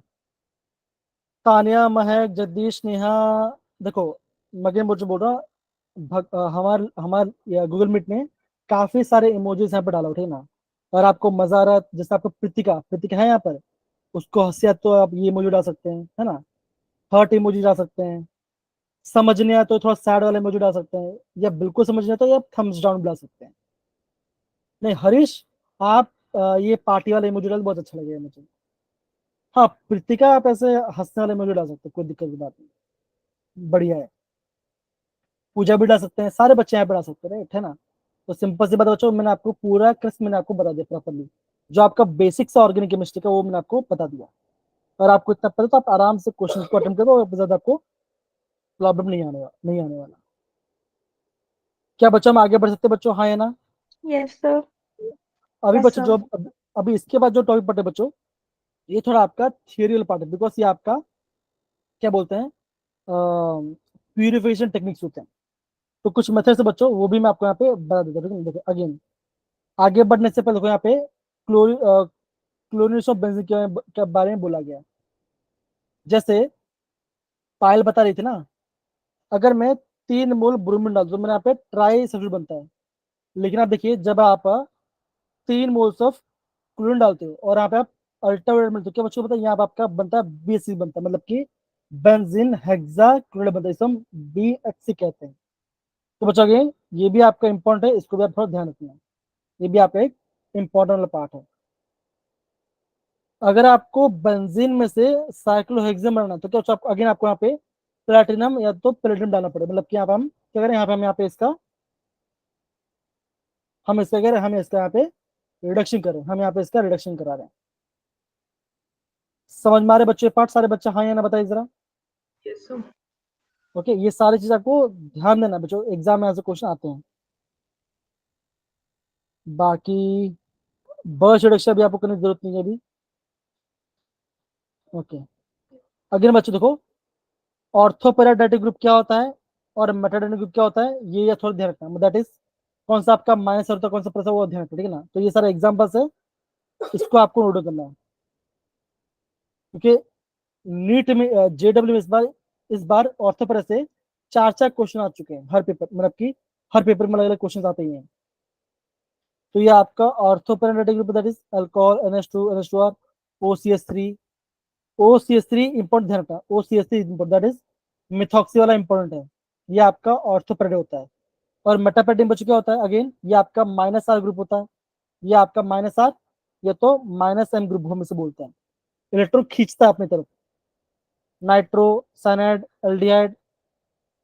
तानिया महक जगदीश नेहा, देखो मगेन मुझे बोल रहा हमार हमार गूगल मीट में काफी सारे इमोजीज यहाँ पे डाला, ठीक है ना, और आपको मजा आ रहा है, जैसे आपको प्रीतिका प्रीतिका है यहाँ पर, उसको हंसिया तो आप ये इमोजी डाल सकते हैं, है ना, हर्ट इमोजी डाल सकते हैं, समझ नहीं आया तो थोड़ा सैड वाला इमोजी डाल सकते हैं, या बिल्कुल समझ नहीं आता तो आप थम्स डाउन डाल सकते हैं। नहीं हरीश आप ये पार्टी वाला इमोजी डाल, बहुत अच्छा लगेगा मुझे। हाँ प्रीतिका आप ऐसे हंसने वाले इमोजी डाल सकते हैं, कोई दिक्कत की बात नहीं, बढ़िया है। पूजा भी डाल सकते हैं, सारे बच्चे यहाँ पे डाल सकते हैं, राइट है ना। तो सिंपल सी बात है बच्चों, मैंने आपको पूरा क्रिस्प मैंने आपको बता दिया प्रॉपरली, जो आपका बेसिक सा ऑर्गेनिक केमिस्ट्री का वो मैंने आपको बता दिया, और आपको इतना पता तो आप आराम से क्वेश्चन को अटेम्प्ट करो, और ज्यादा आपको प्रॉब्लम नहीं आने वाला। क्या बच्चों हम आगे बढ़ सकते हैं बच्चों, हाँ या ना। Yes sir. अभी यस बच्चों सर। जो अभी इसके बाद जो टॉपिक पढ़े बच्चों, ये थोड़ा आपका थियोरियल पार्ट है, बिकॉज ये आपका क्या बोलते हैं प्यूरिफिकेशन टेक्निक्स होते हैं, तो कुछ मेथड्स है बच्चों वो भी मैं आपको यहाँ पे बता देता हूँ। देखो अगेन आगे बढ़ने से पहले देखो यहाँ पे क्लोरीनेशन ऑफ बेंजीन के बारे में बोला गया है। जैसे पायल बता रही थी ना, अगर मैं 3 मोल ब्रोमीन डाल दूं तो मेरे यहाँ पे ट्राई सल्फ्यूट बनता है, लेकिन आप देखिए जब आप 3 मोल्स ऑफ क्लोरीन डालते हो और यहाँ पे आप अल्ट्रावायलेट मिलते हो, क्या बच्चों पता है यहाँ पे आपका बनता है BHC बनता है, मतलब कि बेंजीन हेक्साक्लोराइड बनता है, इसे हम BHC कहते हैं। तो बच्चों अगेन ये भी आपका इंपॉर्टेंट है, इसको भी आप थोड़ा ध्यान रखना, ये भी आपका एक इंपॉर्टेंट वाला पार्ट है। अगर आपको बेंजीन में से साइक्लोहेक्सेन बनाना है तो क्या अगेन आपको यहाँ पे प्लेटिनम या तो प्लेटिनम डालना पड़ेगा। मतलब कि यहाँ पे हम क्या करें, यहाँ पे हम यहाँ पे इसका हम इसका कह रहे हैं, हम इसका यहाँ पे रिडक्शन करें, हम यहाँ पे इसका रिडक्शन करा रहे हैं। समझ में आ रहे बच्चे पार्ट सारे बच्चे, हाँ या ना बताइए जरा। Yes sir. ओके, ये सारी चीज आपको ध्यान देना बच्चों, एग्जाम में ऐसे क्वेश्चन आते हैं। बाकी बर्च रिडक्शन भी आपको करने की जरूरत नहीं है अभी। ओके, अगेन बच्चों देखो, ऑर्थोपेराडाइटिक ग्रुप क्या होता है और मेटाडाइटिक ग्रुप क्या होता है, ये थोड़ा ध्यान रखना। दैट इज कौन सा आपका माइनस होता है, कौन सा प्लस है, वो ध्यान रखना, ठीक है ना। तो ये सारे एग्जांपल्स है, इसको आपको नोट करना है, क्योंकि नीट में जेडब्ल्यू में इस बार ऑर्थोपेरा से 4 क्वेश्चन आ चुके हैं हर पेपर, मतलब कि हर पेपर में अलग अलग क्वेश्चन आते ही हैं। तो ये आपका ortho para directing group that is alcohol, NH2 NH2R, OCH3 OCH3 important ध्यान रखना, OCH3 important, that is methoxy वाला इंपॉर्टेंट है, ये आपका ऑर्थोपेराड होता है। और मेटापेटिन बच्चों क्या होता है, अगेन ये आपका -R ग्रुप होता है, ये आपका -R या तो -M ग्रुप हम इसे बोलते हैं, इलेक्ट्रॉन खींचता है अपनी तरफ। Nitro, cyanide, aldehyde,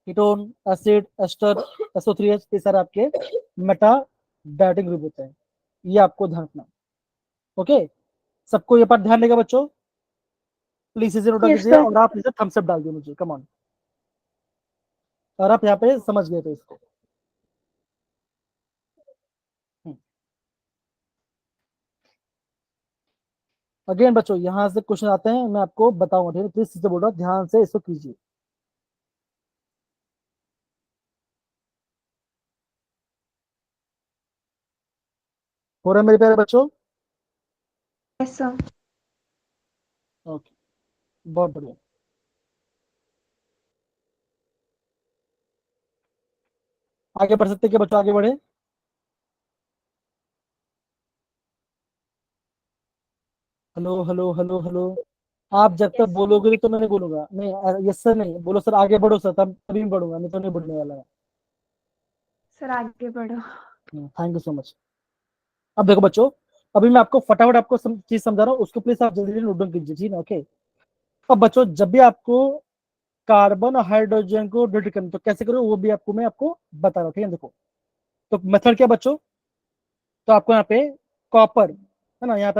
ketone, acid, ester, SO3H, ये सारे आपके मेटाडाइटिक ग्रुप होते हैं, ये आपको ध्यान रखना। ओके, सबको ये पार्ट ध्यान देगा बच्चों, प्लीज इसे नोट Yes, कीजिए sir. और आप इसे थम्स अप डाल दिए मुझे, कम ऑन। और आप यहाँ पे समझ गए थे इसको। अगेन बच्चों यहाँ से क्वेश्चन आते हैं, मैं आपको बताऊंगा, ठीक है, प्लीज से बोल रहा हूँ, ध्यान से इसको कीजिए। हो रहा है मेरे प्यारे बच्चों? Yes, sir. ओके, बहुत बढ़िया। आगे बढ़ सकते हैं क्या बच्चों, आगे बढ़े। हेलो हेलो हेलो हेलो, आप जब तक बोलोगे तो मैं नहीं बोलूंगा, नहीं यस सर नहीं बोलो सर, आगे बढ़ो सर, तब तभी मैं बढ़ूंगा, नहीं तो नहीं बढ़ने वाला है। सर आगे बढ़ो। Thank you so much. अब देखो बच्चों, अभी मैं आपको फटाफट आपको चीज समझा रहा हूँ, उसको प्लीज आप जल्दी जल्दी नोट डाउन कीजिए, जी ना। ओके, अब बच्चों जब भी आपको कार्बन और हाइड्रोजन को डिटेक्ट करना तो कैसे करो, वो भी आपको मैं आपको बता रहा हूँ, ठीक है। देखो, तो मेथड क्या बच्चों, तो आपको यहाँ पे कॉपर है ना, यहाँ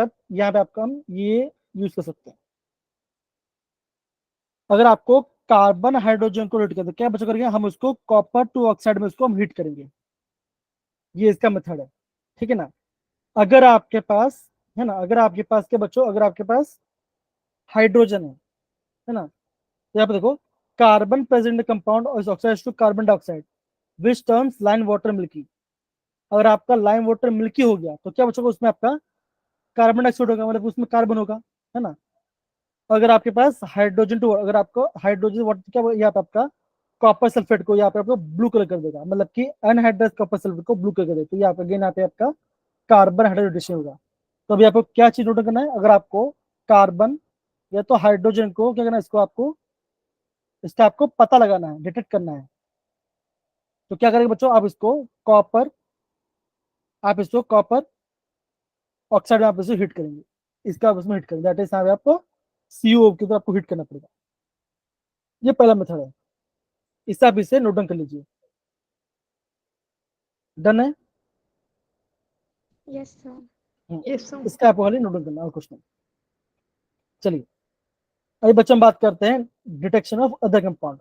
पे आपको हम ये यूज कर सकते हैं। अगर आपको कार्बन हाइड्रोजन को हीट करना तो क्या बच्चों करेंगे, हम उसको कॉपर टू ऑक्साइड में उसको हम हीट करेंगे, ये इसका मेथड है, ठीक है ना। अगर आपके पास है ना, अगर आपके पास क्या बच्चों, अगर आपके पास हाइड्रोजन है ना, तो यहाँ पे देखो, कार्बन प्रेजेंट कंपाउंड और oxide to carbon dioxide which turns lime water milky. अगर आपका लाइन वाटर मिल्की हो गया तो क्या बच्चों को उसमें आपका कार्बन डाइऑक्साइड होगा, मतलब उसमें कार्बन होगा, है ना। अगर आपके पास हाइड्रोजन टू, अगर आपको हाइड्रोजन वाटर क्या यहाँ पे आपका कॉपर सल्फेट को यहाँ पे आपको ब्लू कलर कर देगा, मतलब कि अनहाइड्राइज्ड कॉपर सल्फेट को ब्लू कलर कर देगा, तो यहाँ पे अगेन यहाँ पे आपका कार्बन हाइड्रोजन होगा। तो अभी आपको क्या चीज नोट करना है, अगर आपको कार्बन या तो हाइड्रोजन को क्या करना है, इसको आपको इसका आपको पता लगाना है, डिटेक्ट करना है। तो क्या करेंगे बच्चों, आप इसको कॉपर ऑक्साइड में आप इसको हीट करेंगे, इसका आप उसमें हीट करेंगे, दैट इज यहाँ पे आपको CO की तो आपको हीट करना पड़ेगा। ये पहला मेथड है, इससे आप इसे नोट डाउन कर लीजिए। डन है। Yes, sir. Yes sir. इसका आपको खाली नोट डाउन करना और कुछ नहीं। चलिए, अभी बच्चों हम बात करते हैं डिटेक्शन ऑफ अदर कंपाउंड।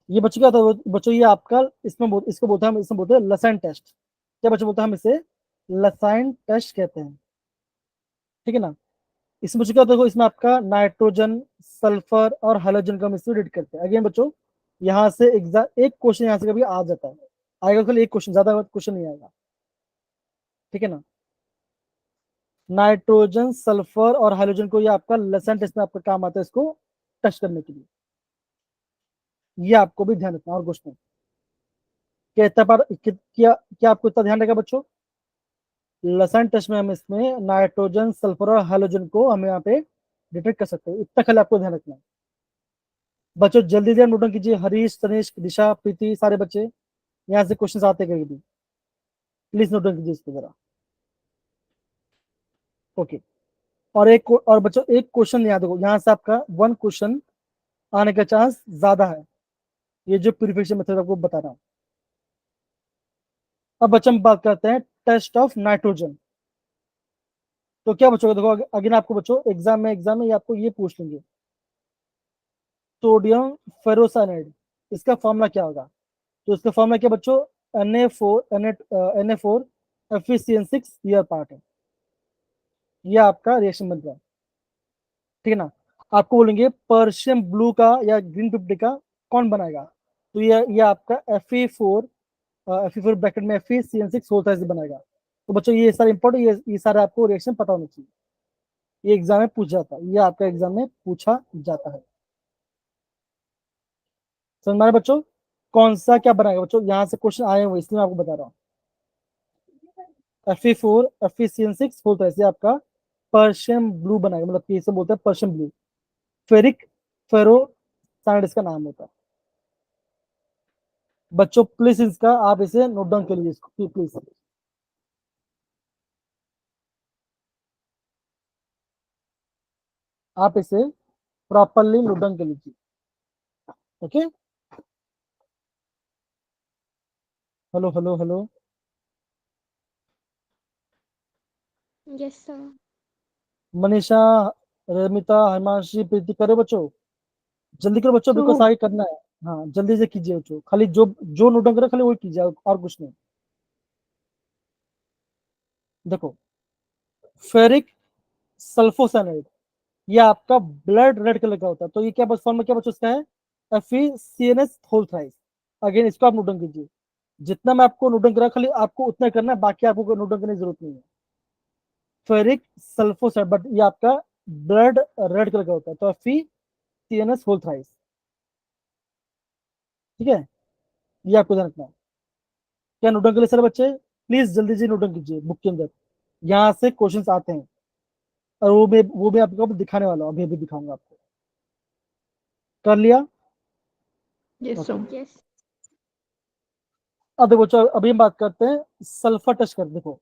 ये बच्चों क्या होता है बच्चों, ये आपका इसको बोलते हैं, हम इसमें बोलते हैं लसाइन टेस्ट। क्या बच्चों बोलते हैं, हम इसे लसाइन टेस्ट कहते हैं, ठीक है ना। इसमें बच्चों क्या होता है, इसमें आपका नाइट्रोजन, सल्फर और हाइड्रोजन का हम इसमें डिटेक्ट करते हैं। अगेन बच्चों, यहाँ से एक क्वेश्चन यहाँ से कभी आ जाता है, आएगा कल एक क्वेश्चन, ज्यादा क्वेश्चन नहीं आएगा, ठीक है ना। नाइट्रोजन, सल्फर और हाइड्रोजन को ये आपका लसन टेस्ट में आपका काम आता है, इसको टेस्ट करने के लिए, ये आपको भी ध्यान रखना और कुछ नहीं। क्या इतना क्या आपको इतना ध्यान रहेगा बच्चों, लसन टेस्ट में हम इसमें नाइट्रोजन, सल्फर और हाइड्रोजन को हम यहाँ पे डिटेक्ट कर सकते हैं, इतना खाली आपको ध्यान रखना है। बच्चों जल्दी ध्यान नोट कीजिए, हरीश, तनिष्क, दिशा, प्रीति, सारे बच्चे यहाँ से क्वेश्चन आते हैं कहीं भी, प्लीज नोट कीजिए इसको जरा। ओके, और बच्चों एक क्वेश्चन याद रखो, यहाँ से आपका 1 क्वेश्चन आने का चांस ज्यादा है, ये जो प्यूरिफिकेशन मेथड आपको बता रहा हूँ। अब बच्चों हम बात करते हैं टेस्ट ऑफ नाइट्रोजन। तो क्या बच्चों देखो, अगेन आपको बच्चों एग्जाम में ये आपको ये पूछ लेंगे, सोडियम फेरोसाइनाइड, इसका फॉर्मूला क्या होगा? तो इसका फॉर्मूला क्या बच्चों? Na4 FeCN6 ईयर पार्ट है, ये आपका रिएक्शन बन रहा है, ठीक है ना। आपको बोलेंगे पर्शियम ब्लू का या ग्रीन 50 का कौन बनाएगा? तो ये आपका Fe4 ब्रैकेट में FeCN6 होता है बनाएगा। तो बच्चों ये सारे इंपॉर्टेंट, ये सारे आपको रिएक्शन पता होना चाहिए, ये एग्जाम में पूछा जाता है, ये आपका एग्जाम में पूछा जाता है। समझ में आया बच्चों? कौन सा क्या बनाएगा बच्चों, यहाँ से क्वेश्चन आए हुए इसलिए मैं आपको बता रहा हूँ। Fe4 FeCN6 होता है, आपका पर्शियम ब्लू बनाएगा, मतलब कि इसे बोलते हैं पर्शियम ब्लू। फेरिक फेरोसाइनाइड इसका नाम होता है। बच्चों प्लीज इसका आप इसे नोट डाउन कर लीजिए प्लीज। आप इसे प्रॉपरली नोट डाउन कर लीजिए, okay. Hello hello hello, Yes, sir. Manisha, Ramita, Himanshi, Preeti, करो बच्चों, जल्दी करो बच्चों, बिकॉज तो आगे करना है। हाँ जल्दी से कीजिए बच्चों, खाली जो जो नोट डाउन करो खाली वही कीजिए, और कुछ नहीं। देखो फेरिक सल्फोसाइनाइड, ये आपका ब्लड रेड कलर का होता है, तो ये क्या फॉर्म में क्या बच्चों इसका है? FeCNS whole thrice. अगेन इसको आप नोट डाउन कीजिए, जितना मैं आपको नोट डाउन करा खाली आपको उतना करना है, बाकी आपको कोई नोट डाउन करने की जरूरत नहीं है। फेरिक सल्फोसाइड, बट ये आपका ब्लड रेड कलर का होता है, तो FeCNS होल थ्राइस, ठीक है, ये आपको ध्यान रखना है। क्या नोट डाउन कर लिए सारे बच्चे? प्लीज जल्दी से नोट डाउन कीजिए बुक के अंदर, यहाँ से क्वेश्चंस आते हैं, और वो भी आपको दिखाने वाला हूँ, अभी अभी दिखाऊंगा आपको। कर लिया? Yes okay. सर। Yes. अब देखो बच्चों, अभी हम बात करते हैं सल्फर टच कर। देखो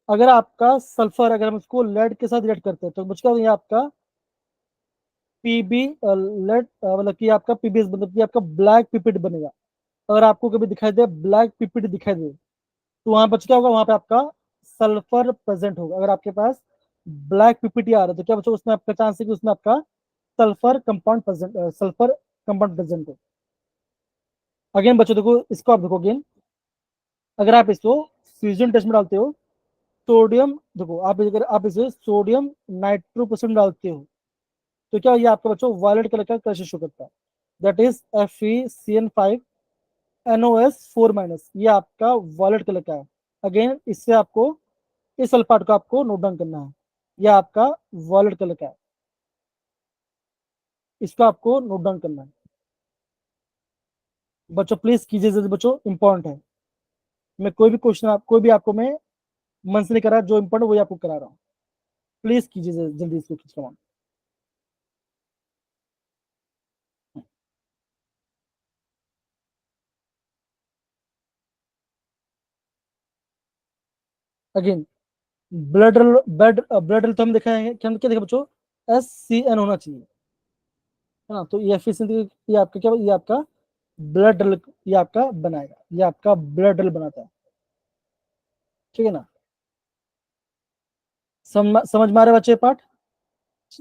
अगर आपका सल्फर, अगर हम इसको लेड के साथ रिएक्ट करते हैं तो बच्चों ये आपका पीबी लेड, मतलब कि आपका पीबीएस, मतलब कि आपका ब्लैक पिपिड बनेगा। अगर आपको कभी दिखाई दे ब्लैक पिपिड दिखाई दे, तो वहां पर क्या होगा? वहां पे आपका सल्फर प्रेजेंट होगा। अगर आपके पास ब्लैक पिपिड आ रहा है तो क्या बच्चों उसमें आपका चांस है कि उसमें आपका सल्फर कंपाउंड प्रेजेंट हो। अगेन बच्चों देखो, इसको आप देखो अगेन, अगर आप इसको फ्यूजन टेस्ट में डालते हो, सोडियम, देखो आप अगर आप इसे सोडियम नाइट्रोपोसम डालते हो तो क्या ये आपका बच्चों वायलेट कलर का क्रश शो करता है, दैट इज FeCN5NOS4-, ये आपका वायलेट कलर का है। अगेन इससे आपको इस वाले पार्ट को आपको नोट डाउन करना है, ये आपका वायलेट कलर का है, इसको आपको नोट डाउन करना है बच्चों, प्लीज कीजिए जल्दी बच्चों, इंपॉर्टेंट है। मैं कोई भी क्वेश्चन कोई भी आपको मैं मन से नहीं करा, जो इंपॉर्टेंट वही आपको करा रहा हूँ, प्लीज कीजिए जल्दी इसको खींच। अगेन ब्लड तो हम देखा है, क्या क्या देखा बच्चों? SCN होना चाहिए, है ना। तो ये एफिशिएंसी, ये आपका क्या, ये आपका ब्लड ड्रिल, ये आपका बनाएगा, ये आपका ब्लड ड्रिल बनाता है, ठीक है ना। समझ में आ रहा है बच्चे पार्ट?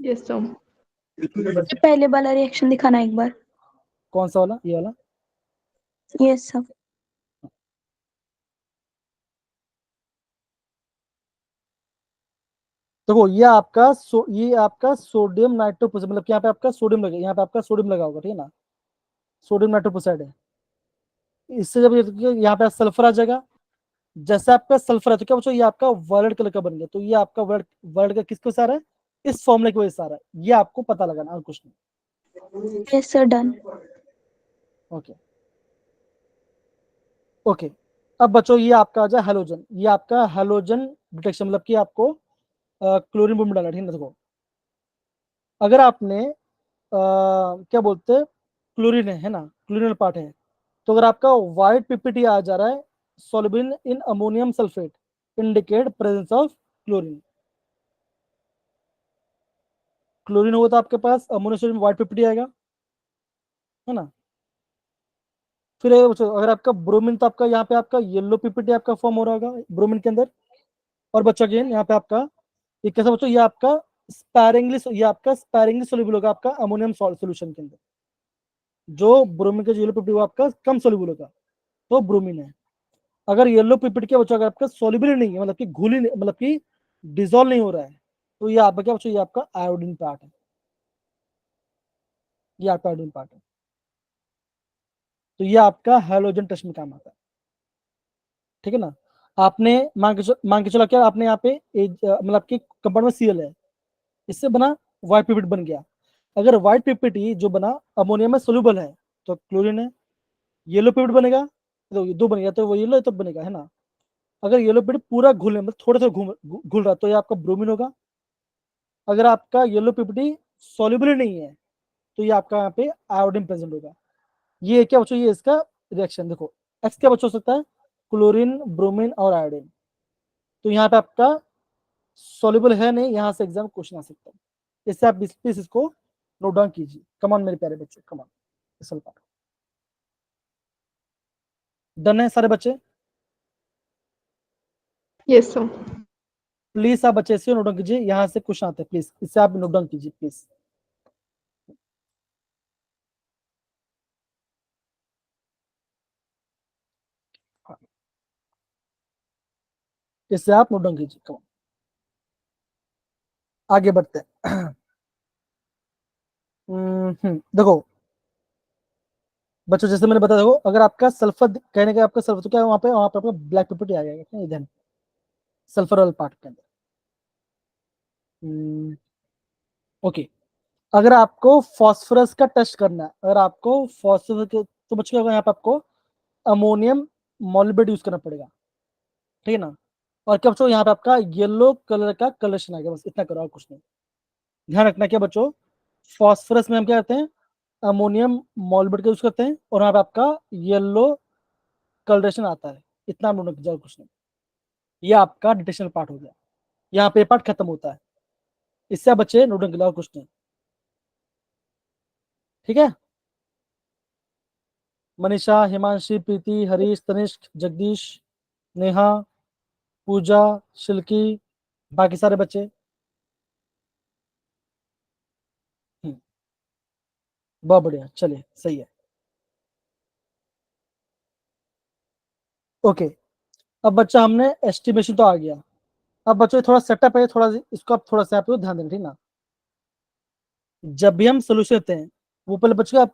Yes sir. पहले वाला रिएक्शन दिखाना एक बार। कौन सा वाला? ये वाला? Yes sir. देखो ये आपका सोडियम नाइट्रोपोसाइड, मतलब कि यहाँ पे आपका सोडियम लगा, यहाँ पे आपका सोडियम लगा होगा, ठीक है ना, सोडियम नाइट्रोपोसाइड है। इससे जब यहाँ पे सल्फर आ जाएगा, जैसे आपका सल्फर है तो क्या बच्चों ये आपका वायलेट कलर का बन गया, तो ये आपका वायलेट का किसको से आ रहा है? इस फॉर्मूले की वजह से आ रहा है, ये आपको पता लगाना और कुछ नहीं। Yes sir, done. Okay okay. अब बच्चों ये आपका आ जाए हेलोजन, ये आपका हेलोजन डिटेक्शन, मतलब कि आपको क्लोरीन बम डाला, ठीक है ना। देखो अगर आपने क्या बोलते हैं, क्लोरीन है ना, क्लोरीनल पार्ट है, तो अगर आपका व्हाइट पीपीटी आ जा रहा है soluble in ammonium sulphate, indicate presence of chlorine. Chlorine होगा तो आपके पास अमोनियम सोडियम व्हाइट पीपीटी आएगा, है ना। फिर अगर आपका ब्रोमीन तो आपका यहाँ पे आपका येलो पीपीटी आपका फॉर्म हो रहा होगा ब्रोमीन के अंदर। और बच्चों अगेन यहाँ पे आपका ये कैसा बच्चों, ये आपका स्पैरिंगली सोल्यूबल होगा आपका अमोनियम सोल्यूशन के अंदर। जो ब्रोमीन का येलो पीपीटी वो आपका कम सोल्यूबल होगा तो ब्रोमीन है। अगर येलो पीपीटी के बच्चों अगर आपका सोल्यूबल नहीं है, मतलब कि घुल ही नहीं, मतलब कि डिजोल्व नहीं हो रहा है, तो ये आपका क्या बच्चों, ये आपका आयोडीन पार्ट है, ये आपका आयोडीन पार्ट है। तो ये आपका हैलोजन टेस्ट में काम आता है, ठीक है ना। आपने मान के चलो क्या आपने यहाँ पे मतलब कि कंपाउंड में सीएल है, इससे बना व्हाइट पीपीटी बन गया। अगर व्हाइट पीपीटी जो बना अमोनिया में सोल्यूबल है तो क्लोरीन है। येलो पीपीटी बनेगा तो ये दो बनेगा, तो वो येलो तो बनेगा, है ना। अगर येलो पीपीटी पूरा घुलने मतलब थोड़ा थोड़ा घुल रहा तो ये आपका ब्रोमीन होगा। अगर आपका येलो पीपीटी सॉल्युबल नहीं है तो ये आपका यहाँ पे आयोडीन प्रेजेंट होगा। ये क्या बच्चों, ये इसका रिएक्शन देखो, एक्स क्या बच्चों हो सकता है, क्लोरीन, ब्रोमीन और आयोडीन। तो यहाँ पे आपका सॉल्युबल है नहीं, यहाँ से एग्जाम क्वेश्चन आ सकता है। इससे आप प्लीज इसको नोट डाउन कीजिए। कमान मेरे प्यारे बच्चों, कमान। डन है सारे बच्चे? Yes sir. प्लीज आप बच्चे से नोट डाउन कीजिए, यहाँ से क्वेश्चन आते हैं, प्लीज इससे आप नोट डाउन कीजिए प्लीज। इससे आप नोट डाउन कीजिए, कमान आगे बढ़ते हैं। देखो बच्चों, जैसे मैंने बताया, देखो अगर आपका सल्फर कहने का आपका सल्फर तो क्या वहां पे आपका ब्लैक पीपीटी आ जाएगा इधर सल्फर वाले पार्ट के अंदर। ओके। अगर आपको फॉस्फोरस का टेस्ट करना है, अगर आपको फॉस्फोरस तो बच्चों क्या होगा, यहाँ पे आपको अमोनियम मॉलिबेट यूज करना पड़ेगा, ठीक है ना। और क्या बच्चों, यहाँ पे आपका येलो कलर का कलरेशन आएगा, बस इतना करो और कुछ नहीं। ध्यान रखना क्या बच्चों, फॉस्फोरस में हम क्या करते हैं, अमोनियम मॉलिबेट का यूज करते हैं और यहाँ पे आपका येलो कलरेशन आता है, इतना हम लोग कुछ नहीं। ये आपका डिटेक्शन पार्ट हो गया, यहाँ पे पार्ट खत्म होता है। इससे आप बच्चे नोट डाउन कुछ नहीं, ठीक है। मनीषा, हिमांशी, प्रीति, हरीश, तनिष्क, जगदीश, नेहा, पूजा, शिल्की, बाकी सारे बच्चे। बहुत बढ़िया, चलिए सही है। ओके, अब बच्चा हमने एस्टिमेशन तो आ गया। अब बच्चों थोड़ा सेटअप है, थोड़ा इसको आप थोड़ा सा आप ध्यान देना, ठीक ना। जब भी हम सोल्यूशन देते हैं वो पहले बच्चों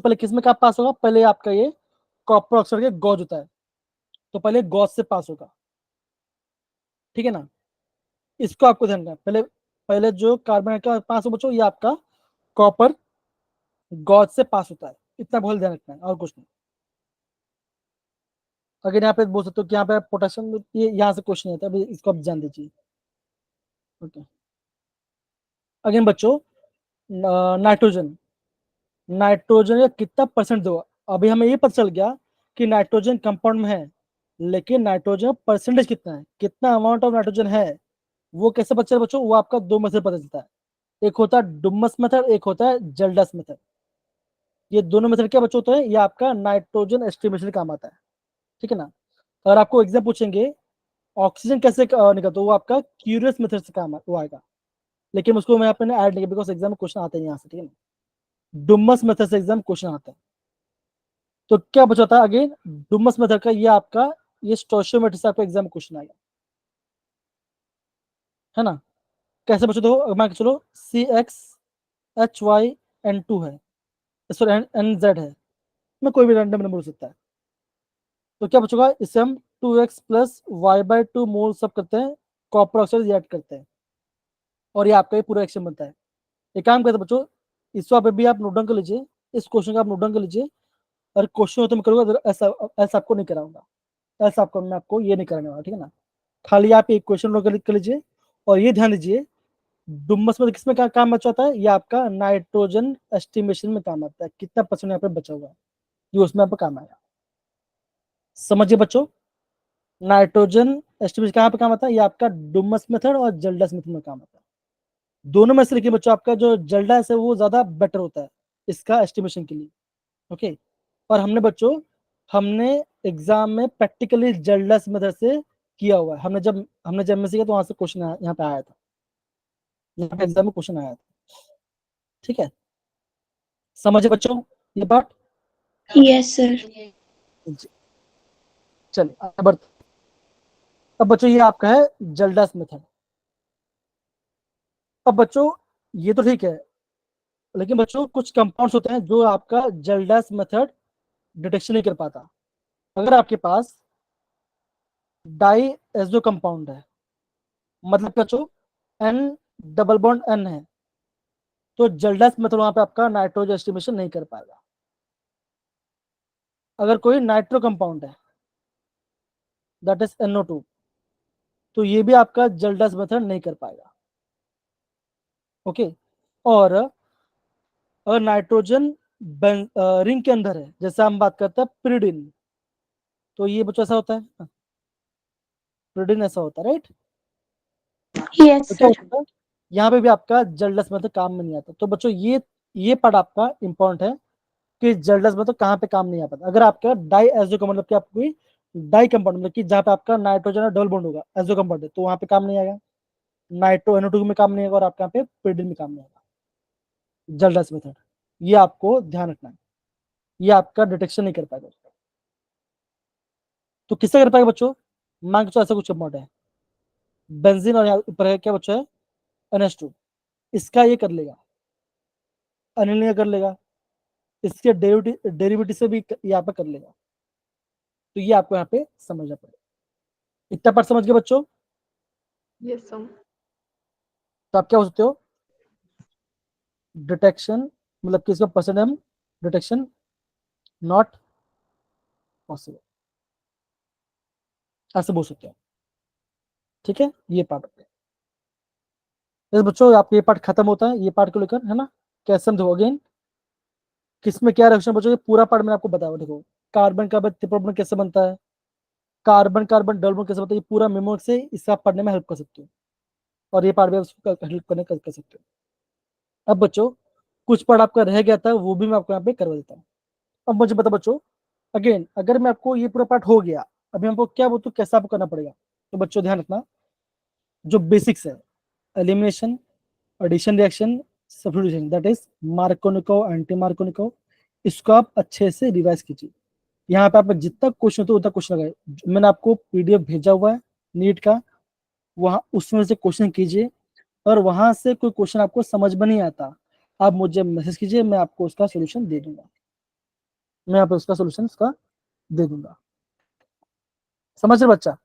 पहले किस में का पास होगा, पहले आपका ये कॉपर ऑक्साइड के गॉज होता है, तो पहले गॉज से पास होगा, ठीक है ना। इसको आपको ध्यान रखना, पहले पहले जो कार्बन का पास हो बच्चों, ये आपका कॉपर गॉज से पास होता है, इतना बहुत ध्यान रखना है और कुछ नहीं। अगर यहाँ पे बोल सकते हो कि यहाँ पे पोटेशियम, ये यहाँ से क्वेश्चन आता है, अभी इसको आप जान दीजिए। ओके, अगेन बच्चों नाइट्रोजन, नाइट्रोजन का कितना परसेंट दो, अभी हमें ये पता चल गया कि नाइट्रोजन कंपाउंड में है, लेकिन नाइट्रोजन परसेंटेज कितना है, कितना अमाउंट ऑफ नाइट्रोजन है, वो कैसे पता चले बच्चों, वो आपका दो मेथड पता चलता है। एक होता है डुमस मेथड, एक होता है जेल्डस मेथड। ये दोनों मेथड क्या बच्चों होते हैं, ये आपका नाइट्रोजन एस्टिमेशन काम आता है, ठीक है ना। अगर आपको एग्जाम पूछेंगे ऑक्सीजन कैसे निकलता, तो वो आपका क्यूरियस मेथड से काम वो आएगा, लेकिन उसको मैं अपने ऐड नहीं किया बिकॉज एग्जाम में क्वेश्चन आते हैं यहाँ से, ठीक है ना। डुमस मेथड से एग्जाम क्वेश्चन आता है। तो क्या बचा था अगेन, डुमस मेथड का ये आपका ये स्टोशियोमेट्री से आपका एग्जाम क्वेश्चन आएगा, है ना। कैसे बचो, देखो मान के चलो CXHYN2 है, सॉरी NZ है, मैं कोई भी रैंडम नंबर हो सकता है। तो क्या बचेगा, इससे हम 2x प्लस y/2 मोल सब करते हैं, कॉपर ऑक्साइड ऐड करते हैं और ये आपका ये पूरा एक्शन बनता है। एक काम करते हैं बच्चों, इसको आप अभी आप नोट डाउन कर लीजिए, इस क्वेश्चन का आप नोट डाउन कर लीजिए, और क्वेश्चन हो तो मैं करूँगा, ऐसा ऐसा आपको नहीं कराऊंगा, ऐसा आपको मैं आपको ये नहीं कराने वाला, ठीक है ना। खाली आप एक क्वेश्चन नोट कर लीजिए और ये ध्यान दीजिए, डुमस में किसमें काम बचा होता है, ये आपका नाइट्रोजन एस्टिमेशन में काम आता है, कितना परसेंट यहाँ पे बचा हुआ है, ये उसमें आपका काम आएगा। समझिए बच्चों, नाइट्रोजन एस्टिमेशन कहाँ पे काम आता है, ये आपका डुमस मेथड और जेल्डस मेथड में काम आता है। दोनों में से लेकिन बच्चों आपका जो जल्डास है वो ज्यादा बेटर होता है इसका एस्टिमेशन के लिए। ओके, और हमने एग्जाम में प्रैक्टिकली जल्डास मेथड से किया हुआ है। हमने जब एमएससी किया तो वहां से क्वेश्चन यहाँ पे आया था, यहाँ पे एग्जाम में क्वेश्चन आया था। ठीक है, समझे बच्चों ये बात? Yes, sir. चलिए आगे बढ़ते। अब बच्चों ये आपका है जल्डास मेथड। अब बच्चों ये तो ठीक है, लेकिन बच्चों कुछ कंपाउंड्स होते हैं जो आपका जल्डास मेथड डिटेक्शन नहीं कर पाता। अगर आपके पास डाई एजो कंपाउंड है, मतलब बच्चों एन डबल बॉन्ड एन है, तो जल्डास मेथड वहां पे आपका नाइट्रोजन एस्टिमेशन नहीं कर पाएगा। अगर कोई नाइट्रो कंपाउंड है दैट इज NO2, तो ये भी आपका जल्डास मेथड नहीं कर पाएगा। ओके, और अगर नाइट्रोजन रिंग के अंदर है, जैसे हम बात करते हैं पिरिडिन, तो ये बच्चों ऐसा होता है, पिरिडिन ऐसा होता है, राइट? Yes, तो क्या sir. होता है, यहाँ पे भी आपका जल्डस मेथड काम में नहीं आता। तो बच्चों ये पार्ट आपका इंपॉर्टेंट है कि जल्डस मेथड कहाँ पे काम नहीं आता। अगर आपका डाई एजो का मतलब कि आपको कोई डाई कंपाउंड, मतलब कि जहाँ पे आपका नाइट्रोजन और डबल बॉन्ड होगा, एजो कंपाउंड है, तो वहां पे काम नहीं आएगा। नाइट्रो NO2 में काम नहीं आएगा, और आपके यहाँ पे पिरिडिन में काम नहीं आएगा जल्डस मेथड। ये आपको ध्यान रखना है, ये आपका डिटेक्शन नहीं कर पाएगा। तो किससे कर पाएगा बच्चों? मान के चलो ऐसा कुछ कंपाउंड है, बेंजीन, और यहाँ ऊपर है क्या बच्चों है NH2, इसका ये कर लेगा, अनिल कर लेगा, इसके डेरिवेटिव से भी यहाँ पे कर लेगा। तो ये आपको यहाँ पे समझना पड़ेगा। इतना पार्ट समझ गए बच्चों? Yes sir. तो आप क्या हो सकते हो, डिटेक्शन मतलब कि इसका परसेंट हम डिटेक्शन नॉट पॉसिबल, ऐसे बोल सकते हैं। ठीक है, ये पार्ट होता है। इस बच्चों आपका ये पार्ट खत्म होता है, ये पार्ट को लेकर, है ना? कैसे समझो अगेन, किसमें क्या रिएक्शन बच्चों, ये पूरा पार्ट मैंने आपको बताया। देखो कार्बन कार्बन ट्रिपल कैसे बनता है, कार्बन कार्बन डबल बॉन्ड कैसे बनता है, ये पूरा मेमो से इसका पढ़ने में हेल्प कर सकते हो, और ये पार्ट भी आप हेल्प करने कर सकते हो। अब बच्चों कुछ पार्ट आपका रह गया था, वो भी मैं आपको यहाँ पे करवा देता हूँ। अब मुझे बता बच्चों, अगेन अगर मैं आपको ये पूरा पार्ट हो गया, अभी हमको क्या बोलते कैसे आपको करना पड़ेगा। तो बच्चों ध्यान रखना, जो बेसिक्स है, elimination, addition reaction, substitution, that is Markovnikov, anti Markovnikov, इसको आप अच्छे से रिवाइज कीजिए। यहाँ पे आप जितना क्वेश्चन होता है उतना क्वेश्चन लगाए। मैंने आपको PDF भेजा हुआ है नीट का, वहां उसमें से क्वेश्चन कीजिए, और वहां से कोई क्वेश्चन आपको समझ में नहीं आता, आप मुझे मैसेज कीजिए, मैं आपको उसका सोल्यूशन दे दूंगा, मैं आपको उसका सोल्यूशन उसका दे दूंगा। समझ रहे बच्चा?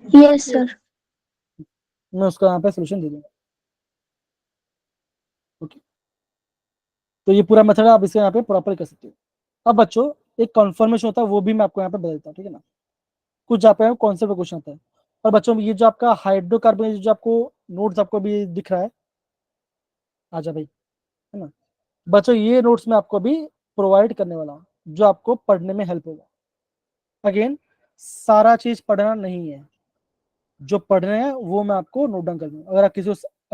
Yes, sir. मैं उसका यहाँ पे सोल्यूशन दे दूंगा। ओके, तो ये पूरा मेथड आप इसे यहाँ पे प्रॉपर कर सकते हो। अब बच्चों एक कन्फर्मेशन होता है, वो भी मैं आपको यहाँ पे बता देता हूँ, ठीक है ना? कुछ यहाँ पे कॉन्सेप्ट का क्वेश्चन आता है। और बच्चों ये जो आपका हाइड्रोकार्बन, जो आपको नोट्स आपको भी दिख रहा है, आजा भाई, है ना? बच्चों ये नोट्स मैं आपको अभी प्रोवाइड करने वाला हूँ, जो आपको पढ़ने में हेल्प होगा। अगेन सारा चीज पढ़ना नहीं है, जो पढ़ रहे हैं वो मैं आपको नोट डाउन कर दूंगा। अगर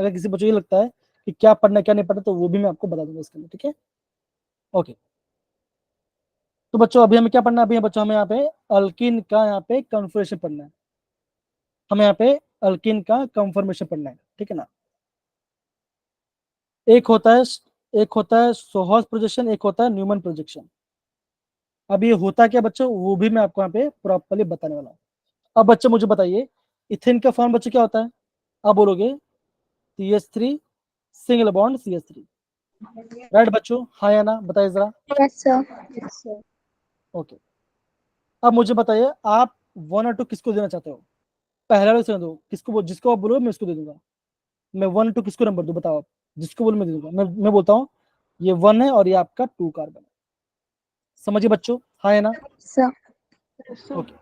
किसी बच्चों ये लगता है कि क्या पढ़ना क्या नहीं पढ़ना, तो वो भी मैं आपको बता दूंगा इसके लिए, ठीक है? ओके, तो बच्चों अभी हमें क्या पढ़ना है? अभी बच्चों हमें यहाँ पे अल्किन का यहाँ पे कन्फर्मेशन पढ़ना है, हमें यहाँ पे अल्किन का कन्फर्मेशन पढ़ना है, ठीक है ना? एक होता है सोहर्स प्रोजेक्शन, एक होता है न्यूमन प्रोजेक्शन। अब ये होता क्या बच्चों, वो भी मैं आपको यहाँ पे प्रॉपर्ली बताने वाला हूँ। अब बच्चे मुझे बताइए, इथेन का फॉर्म बच्चे क्या होता है? आप बोलोगे CH3 single bond CH3, right बच्चों? हाँ या ना बताइए जरा। Yes, sir. Yes sir. Okay, अब मुझे बताइए आप 1 और 2 किसको देना चाहते हो? पहला वाले से दो, जिसको आप बोलोगे मैं उसको दे दूंगा। मैं 1 और 2 किसको नंबर दूं, बताओ आप। जिसको बोलो मैं दे दूंगा। मैं बोलता हूँ ये 1 है और ये आपका 2 कार्बन है। समझिए बच्चों, हाँ या ना? Sir. Yes sir. ओके,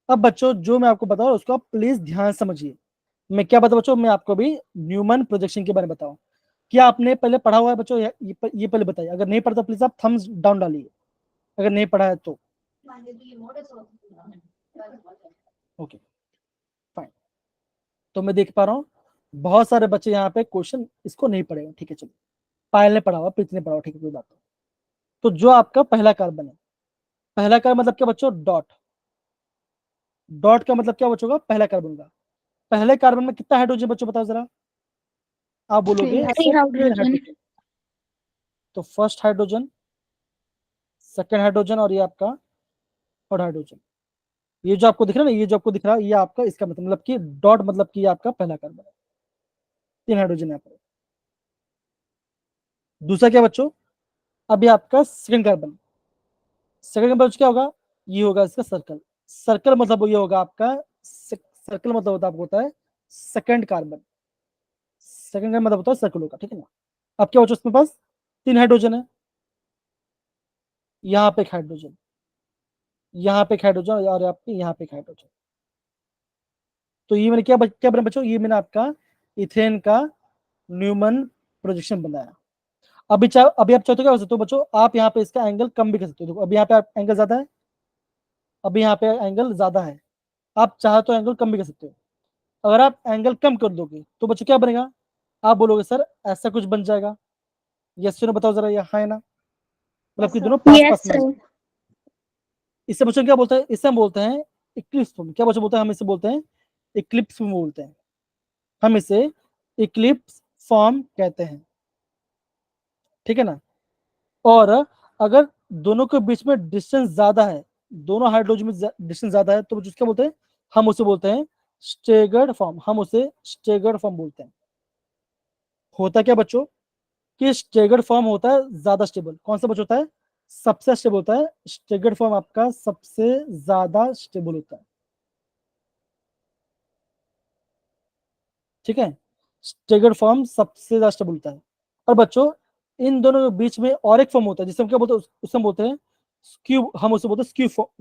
अब बच्चों जो मैं आपको बताऊँ उसको आप प्लीज ध्यान से समझिए। मैं क्या बताऊँ बच्चों, मैं आपको भी न्यूमन प्रोजेक्शन के बारे में बताऊँ। क्या आपने पहले पढ़ा हुआ है बच्चों? ये पहले बताइए। अगर नहीं पढ़ा तो प्लीज आप थम्स डाउन डालिए, अगर नहीं पढ़ा है तो। ओके फाइन, तो मैं देख पा रहा हूँ बहुत सारे बच्चे यहाँ पे क्वेश्चन इसको नहीं पढ़ेंगे, ठीक है, चलो पायल ने पढ़ा हुआ, प्रीति ने पढ़ा हुआ, ठीक है, कोई बात नहीं। तो जो आपका पहला कार्बन है, पहला कार्बन मतलब क्या बच्चों, डॉट। डॉट का मतलब क्या बच्चों का, पहला कार्बन का। पहले कार्बन में कितना हाइड्रोजन बच्चों बताओ जरा, आप बोलोगे Three सर 3 हाइड्रोजन। हाइड्रोजन। तो फर्स्ट हाइड्रोजन, सेकंड हाइड्रोजन और ये आपका थर्ड हाइड्रोजन। ये जो आपको दिख रहा है ना, ये जो आपको दिख रहा है, ये आपका इसका मतलब कि डॉट मतलब कि ये आपका पहला कार्बन है, 3 हाइड्रोजन यहाँ पर। दूसरा क्या बच्चों, अभी आपका सेकंड कार्बन। सेकंड कार्बन क्या होगा, ये होगा इसका सर्कल। सर्कल मतलब ये होगा आपका, सर्कल मतलब होता होता है सेकंड कार्बन। सेकंड कार्बन मतलब होता है सर्कल होगा, ठीक है ना। अब क्या बच्चों, इसमें पास 3 हाइड्रोजन है, यहाँ पे एक हाइड्रोजन, यहाँ पे एक हाइड्रोजन और आपके यहाँ पे एक हाइड्रोजन। तो ये मैंने क्या बना बच्चों, ये मैंने आपका इथेन का न्यूमन प्रोजेक्शन बनाया। अभी आप चाहते हो क्या हो सकते हो बच्चों, आप यहाँ पे इसका एंगल कम भी कर सकते हो। देखो अभी यहाँ पे एंगल ज्यादा है, अभी यहाँ पे एंगल ज्यादा है, आप चाहे तो एंगल कम भी कर सकते हो। अगर आप एंगल कम कर दोगे तो बच्चों क्या बनेगा, आप बोलोगे सर ऐसा कुछ बन जाएगा। यस ने बताओ जरा, ये हाँ है ना, मतलब कि दोनों पास यस पास में। सर। इससे बच्चों क्या बोलते हैं, इससे हम बोलते हैं इक्लिप्स फॉर्म। क्या बच्चों बोलते हैं, हम इसे बोलते हैं इक्लिप्स फॉर्म बोलते हैं, हम इसे इक्लिप्स फॉर्म कहते हैं, ठीक है ना। और अगर दोनों के बीच में डिस्टेंस ज्यादा है, दोनों हाइड्रोजन में डिस्टेंस ज्यादा है, तो क्या बोलते हैं, हम उसे बोलते हैं स्टेगर्ड फॉर्म, हम उसे स्टेगर्ड फॉर्म बोलते हैं। होता क्या बच्चों कि स्टेगर्ड फॉर्म होता है ज्यादा स्टेबल। कौन सा बच्चों होता है, सबसे स्टेबल होता है। स्टेगर्ड फॉर्म आपका सबसे ज्यादा स्टेबल होता है, ठीक है। स्टेगर्ड फॉर्म सबसे ज्यादा स्टेबल होता है। और बच्चों इन दोनों के बीच में और एक फॉर्म होता है जिसे हम क्या बोलते हैं, उसे हम बोलते हैं स्क्यू, हम उसे बोलते हैं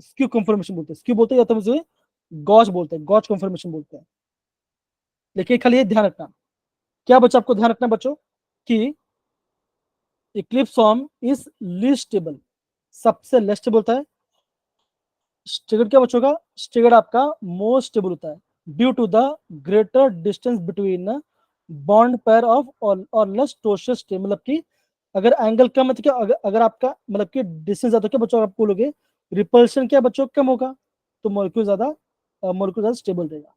स्क्यू कंफर्मेशन बोलते हैं, स्क्यू बोलते हैं या तो उसे गॉज बोलते हैं, गॉज कंफर्मेशन बोलते हैं। लेकिन खाली ये ध्यान रखना, क्या बच्चों आपको ध्यान रखना बच्चों कि Eclipse form is least stable, सबसे लेस स्टेबल होता है। स्टेगर्ड क्या बच्चों का, स्टेगर्ड आपका मोस्ट स्टेबल होता है due to the greater distance between bond pair of और लेस टोर्शियस स्टेट। मतलब कि अगर एंगल कम है तो क्या, अगर आपका मतलब कि डिस्टेंस ज्यादा, क्या बच्चों आप बोलोगे रिपल्शन क्या बच्चों कम होगा, तो मॉलिक्यूल ज्यादा स्टेबल रहेगा।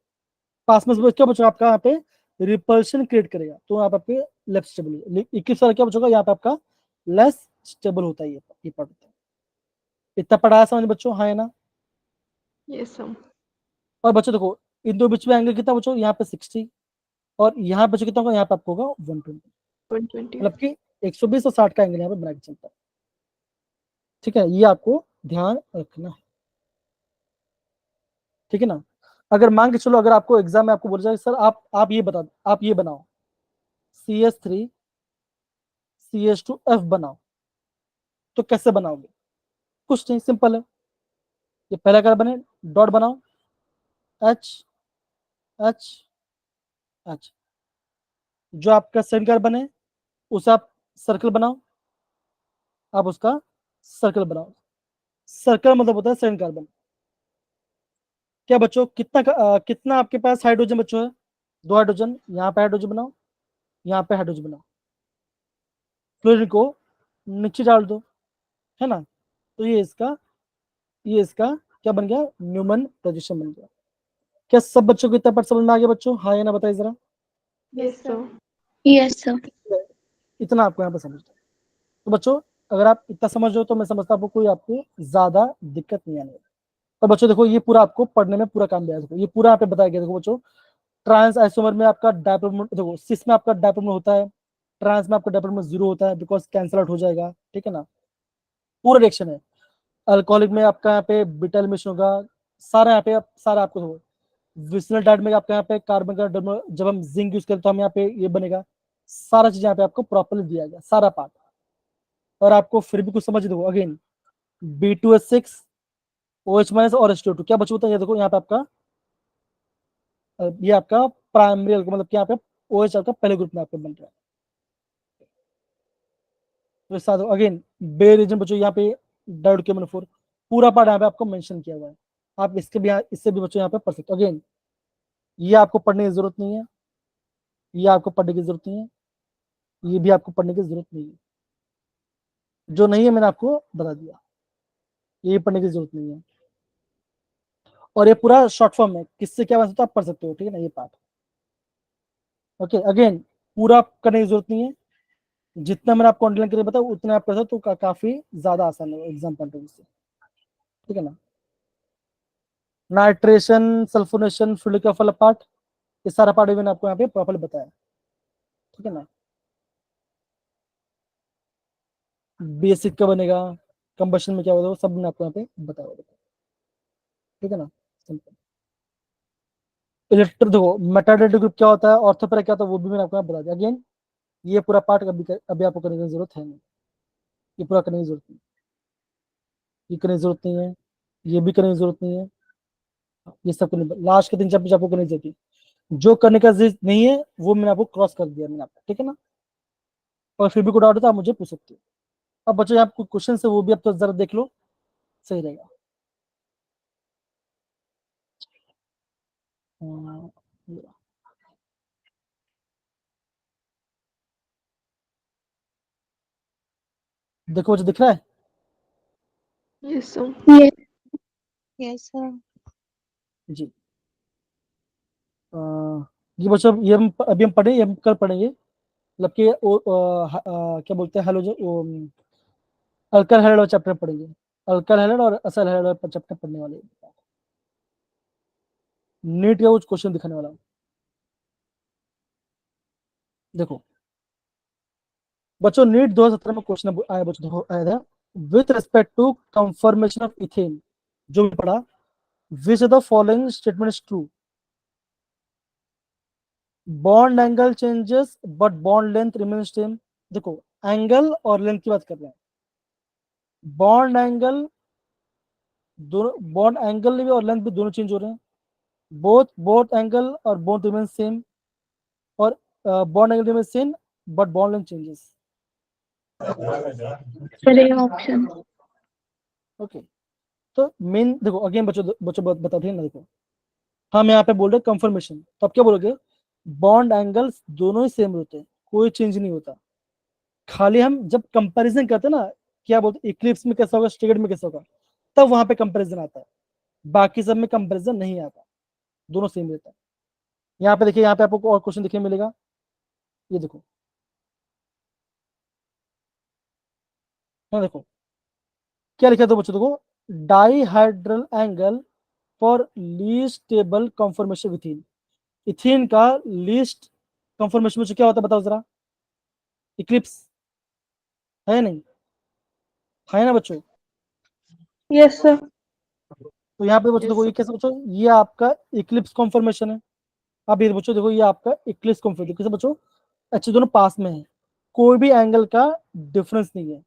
पास में क्या बच्चों आपका यहाँ पे रिपल्शन क्रिएट करेगा, तो यहाँ पे आपके लेफ्ट स्टेबल। 21 साल क्या बच्चों का, यहाँ पे आपका लेस स्टेबल होता है, ये पार्ट होता है। इतना पढ़ाया समझ बच्चों, हाँ है ना। Yes, sir. और बच्चों देखो इन दो बीच में एंगल कितना बच्चों, यहाँ पे 60 और यहाँ पे कितना होगा, यहाँ पे आपको होगा 120। 120. मतलब कि 120 और 60 का एंगल यहाँ पे बना के चलता है, ठीक है। ये आपको ध्यान रखना है, ठीक है ना। अगर मान के चलो, अगर आपको एग्जाम में आपको बोला जाए सर आप ये बनाओ CH3CH2F बनाओ, तो कैसे बनाओगे, कुछ नहीं, सिंपल है। ये पहला कार्बन है, डॉट बनाओ, H H H। जो आपका सेकंड कार्बन है उसे आप सर्कल बनाओ, आप उसका सर्कल बनाओ। सर्कल मतलब होता है सेकंड कार्बन। क्या बच्चों कितना आपके पास हाइड्रोजन बच्चों है, 2 हाइड्रोजन। यहाँ पे हाइड्रोजन बनाओ, यहाँ पे हाइड्रोजन बनाओ, क्लोरीन को नीचे डाल दो, है ना। तो ये इसका क्या बन गया, न्यूमन पोजीशन बन गया। क्या सब बच्चों को इतना पार्ट समझ में आ गया बच्चों, हाँ या ना बताइए जरा। Yes, sir. Yes, sir. इतना आपको यहाँ पे समझना है। तो बच्चों अगर आप इतना समझ रहे हो तो मैं समझता हूँ कोई आपको ज्यादा दिक्कत नहीं आने वाली। तो बच्चों देखो ये पूरा आपको पढ़ने में पूरा काम दिया, देखो ये पूरा यहाँ पे बताया गया। देखो बच्चों ट्रांस आइसोमर में आपका डायप्रोमर, देखो सिस में आपका डायप्रोमर होता है, ट्रांस में आपका डायप्रोमर 0 होता है, बिकॉज कैंसल आउट हो जाएगा, ठीक है ना। पूरा रिएक्शन है। अल्कोहलिक में आपका यहाँ पे बीटा मिश्रण होगा, सारा यहाँ पे सारा आपको देखो। विसनल डाइट में आपका यहाँ पे कार्बन का जब हम जिंक यूज करें तो हम यहाँ पे ये बनेगा। सारा चीज यहाँ पे आपको प्रॉपरली दिया गया, सारा पार्ट। और आपको फिर भी कुछ समझ देखो अगेन B2H6 OH- और H2O2 क्या बचा होता है, ये देखो यहाँ पे आपका ये आपका प्राइमरी अल्कोहल, मतलब कि यहाँ पे OH आपका पहले ग्रुप में आपको बन रहा है। तो साथ अगेन बे रीजन बच्चों यहाँ पे डायोड पूरा पार्ट यहाँ पे आपको मेंशन किया हुआ है। आप इससे भी बच्चों यहाँ पे पढ़ सकते हो। अगेन ये आपको पढ़ने की जरूरत नहीं है, ये आपको पढ़ने की जरूरत नहीं है, ये भी आपको पढ़ने की जरूरत नहीं है। जो नहीं है मैंने आपको बता दिया, ये पढ़ने की जरूरत नहीं है। और ये पूरा शॉर्ट फॉर्म है, किससे क्या बन सकता है आप पढ़ सकते हो, ठीक है ना, ये पार्ट। ओके, अगेन पूरा करने की जरूरत नहीं है, जितना मैंने आपको अंडरलाइन करके बताया उतना आप कर सकते हो, तो काफी ज्यादा आसान है एग्जाम पॉइंट ऑफ व्यू से, ठीक है ना। नाइट्रेशन, सल्फोनेशन, फ्लूइड का फल पार्ट, ये सारा पार्ट भी मैंने आपको यहाँ पे प्रॉपर्ली बताया, ठीक है ना। बेसिक का बनेगा, कंबशन में क्या होगा वो सब मैंने आपको यहाँ पे बताया होगा, ठीक है ना, सिंपल। इलेक्ट्रो देखो मेटाडेटिक ग्रुप क्या होता है, ऑर्थोपेरा क्या होता है, वो भी मैंने आपको यहाँ बता दिया। अगेन ये पूरा पार्ट अभी आपको करने की जरूरत है नहीं, ये पूरा करने की जरूरत नहीं, ये करने की जरूरत नहीं है, ये भी करने की जरूरत नहीं है, ये सब करने, लास्ट के दिन जब आपको करनी चाहिए, जो करने का जरूरत नहीं है वो मैंने आपको क्रॉस कर दिया मैंने आपको, ठीक है ना। और फिर भी कोई डाउट है तो आप मुझे पूछ सकते हो। अब बच्चों यहाँ क्वेश्चन है वो भी आप तो जरा देख लो, सही रहेगा। हाँ, देखो मुझे दिख रहा है, Yes, sir. Yes. Yes, sir. जी। ये बच्चों ये हम अभी हम पढ़े, ये हम कल पढ़ेंगे, मतलब कि क्या बोलते हैं हेलोजन, अल्कल हैलाइड चैप्टर पढ़ेंगे, अल्कल हैलाइड और असल हैलाइड चैप्टर पढ़ने वाले, नीट का कुछ क्वेश्चन दिखाने वाला हूं। देखो बच्चों नीट 2017 में क्वेश्चन आया बच्चों, देखो आया था, with respect to conformation of ethane, जो भी पढ़ा, which of the following statement is true, bond angle changes but bond length remains same. देखो एंगल और लेंथ की बात कर रहे हैं, बॉन्ड एंगल दोनों, बॉन्ड एंगल भी और लेंथ भी दोनों चेंज हो रहे हैं, बोथ बोथ एंगल और बॉन्ड रिमेन सेम, और bond angle remain same but bond length changes. Sir, A option. Okay, तो मेन देखो अगेन बच्चों बच्चों बताते हैं ना, देखो हम यहाँ पे बोल रहे कंफर्मेशन, तो आप क्या बोलोगे, बॉन्ड एंगल्स दोनों ही सेम होते हैं, कोई चेंज नहीं होता, खाली हम जब कंपैरिजन करते हैं ना, क्या बोलते इक्लिप्स में कैसा होगा, स्ट्रेट में कैसा होगा, तब वहां पे कंपैरिजन आता है, बाकी सब में कंपैरिजन नहीं आता, दोनों सेम रहता है। यहाँ पे देखिए, यहाँ पे आपको और क्वेश्चन देखने मिलेगा, ये देखो, हाँ देखो क्या लिखा था बच्चों, देखो dihedral angle for least stable confirmation within, ethene का लीस्ट कंफर्मेशन में क्या होता है बताओ जरा, इक्लिप्स है नहीं, है ना बच्चों। Yes, sir. तो यहाँ पे बच्चों देखो Yes, ये sir. कैसे बच्चों, ये आपका इक्लिप्स कंफर्मेशन है। अब ये बच्चों देखो ये आपका इक्लिप्स कंफर्मेशन कैसे बच्चों, अच्छे दोनों पास में है, कोई भी एंगल का डिफरेंस नहीं है,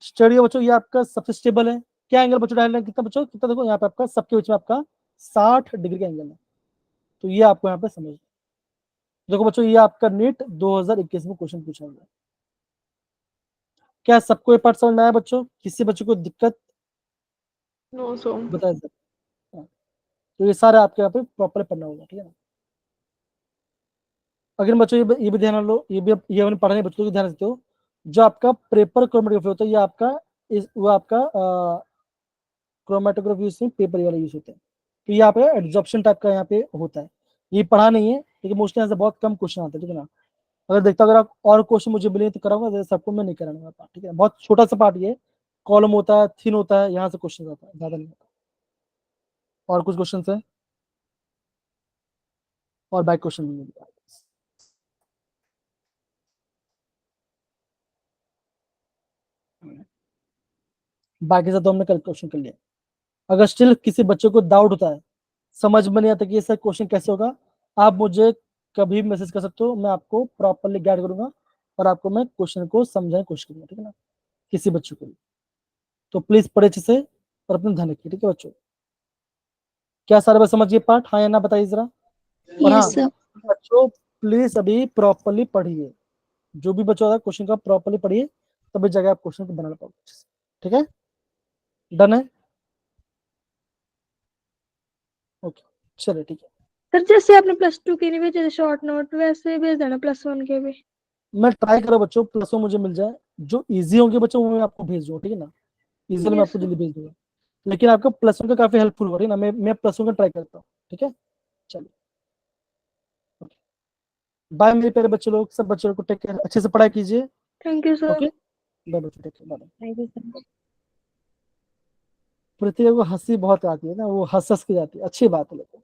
स्टडी बच्चों ये आपका सबसे स्टेबल है। क्या एंगल बच्चों डायल है, कितना बच्चों, कितना देखो यहाँ पे आपका सबके बीच में आपका 60 डिग्री का एंगल है, तो ये आपको यहाँ पे समझ, देखो बच्चों ये आपका नीट 2021 में क्वेश्चन पूछा गया। क्या सबको ये पार्ट समझ में आया बच्चों, किसी बच्चों को दिक्कत No, sir. बताया सर, तो ये सारे आपके यहाँ पे प्रॉपर पढ़ना होगा, ठीक है ना। अगर बच्चों ये भी ध्यान लो, ये भी ये हमने पढ़ा नहीं, बच्चों को ध्यान रखते हो, जो आपका पेपर क्रोमेटोग्राफी होता है, ये आपका वो आपका क्रोमेटोग्राफी यूज नहीं, पेपर वाला यूज होता है, तो ये आपका एड्जॉर्प्शन टाइप का यहाँ पे होता है, ये पढ़ा नहीं है लेकिन मोस्टली यहाँ से बहुत कम क्वेश्चन आते हैं, ठीक है ना। अगर देखता अगर आप और क्वेश्चन मुझे मिले तो कराऊंगा, जैसे सबको मैं नहीं कराऊंगा पार्ट, ठीक है, बहुत छोटा सा पार्ट, ये कॉलम होता है, थिन होता है, यहाँ से क्वेश्चन आता है, ज्यादा नहीं होता। और कुछ क्वेश्चन है, और बैक क्वेश्चन नहीं मिलता, बाकी से तो हमने कल क्वेश्चन कर लिया। अगर स्टिल किसी बच्चे को डाउट होता है, समझ में नहीं आता कि ये सर क्वेश्चन कैसे होगा, आप मुझे कभी मैसेज कर सकते हो, मैं आपको प्रॉपरली गाइड करूंगा और आपको मैं क्वेश्चन को समझाने की कोशिश करूंगा, ठीक है ना, किसी बच्चे को भी। तो प्लीज पढ़े अच्छे से और अपना ध्यान रखिए, ठीक है बच्चों। क्या सारे बच्चे समझिए पार्ट, हाँ या ना बताइए जरा। और हाँ Yes, sir. बच्चों प्लीज अभी प्रॉपरली पढ़िए, जो भी बच्चों का क्वेश्चन का प्रॉपरली पढ़िए, तभी जगह आप क्वेश्चन को बना पाओगे, ठीक है, डन है, ओके चलिए ठीक है। सर जैसे आपने +2 के लिए भेजे शॉर्ट नोट वैसे भेज देना +1 के भी। मैं ट्राई करो बच्चों +1 मुझे मिल जाए, जो इजी होंगे बच्चों वो मैं आपको भेज दूंगा, ठीक है ना, इजी मैं Yes, आपको sir. जल्दी भेज दूंगा, लेकिन आपका +1 का काफी हेल्पफुल हो रही है ना, मैं +1 का ट्राई करता हूँ, ठीक है। चलिए बाय मेरे प्यारे बच्चे लोग, सब बच्चों को टेक केयर, अच्छे से पढ़ाई कीजिए, Thank you, sir. Okay bye बच्चों, take care, bye. Thank you sir. पृथ्वी को हंसी बहुत आती है ना, वो हंस हंस के जाती है, अच्छी बात है लेकिन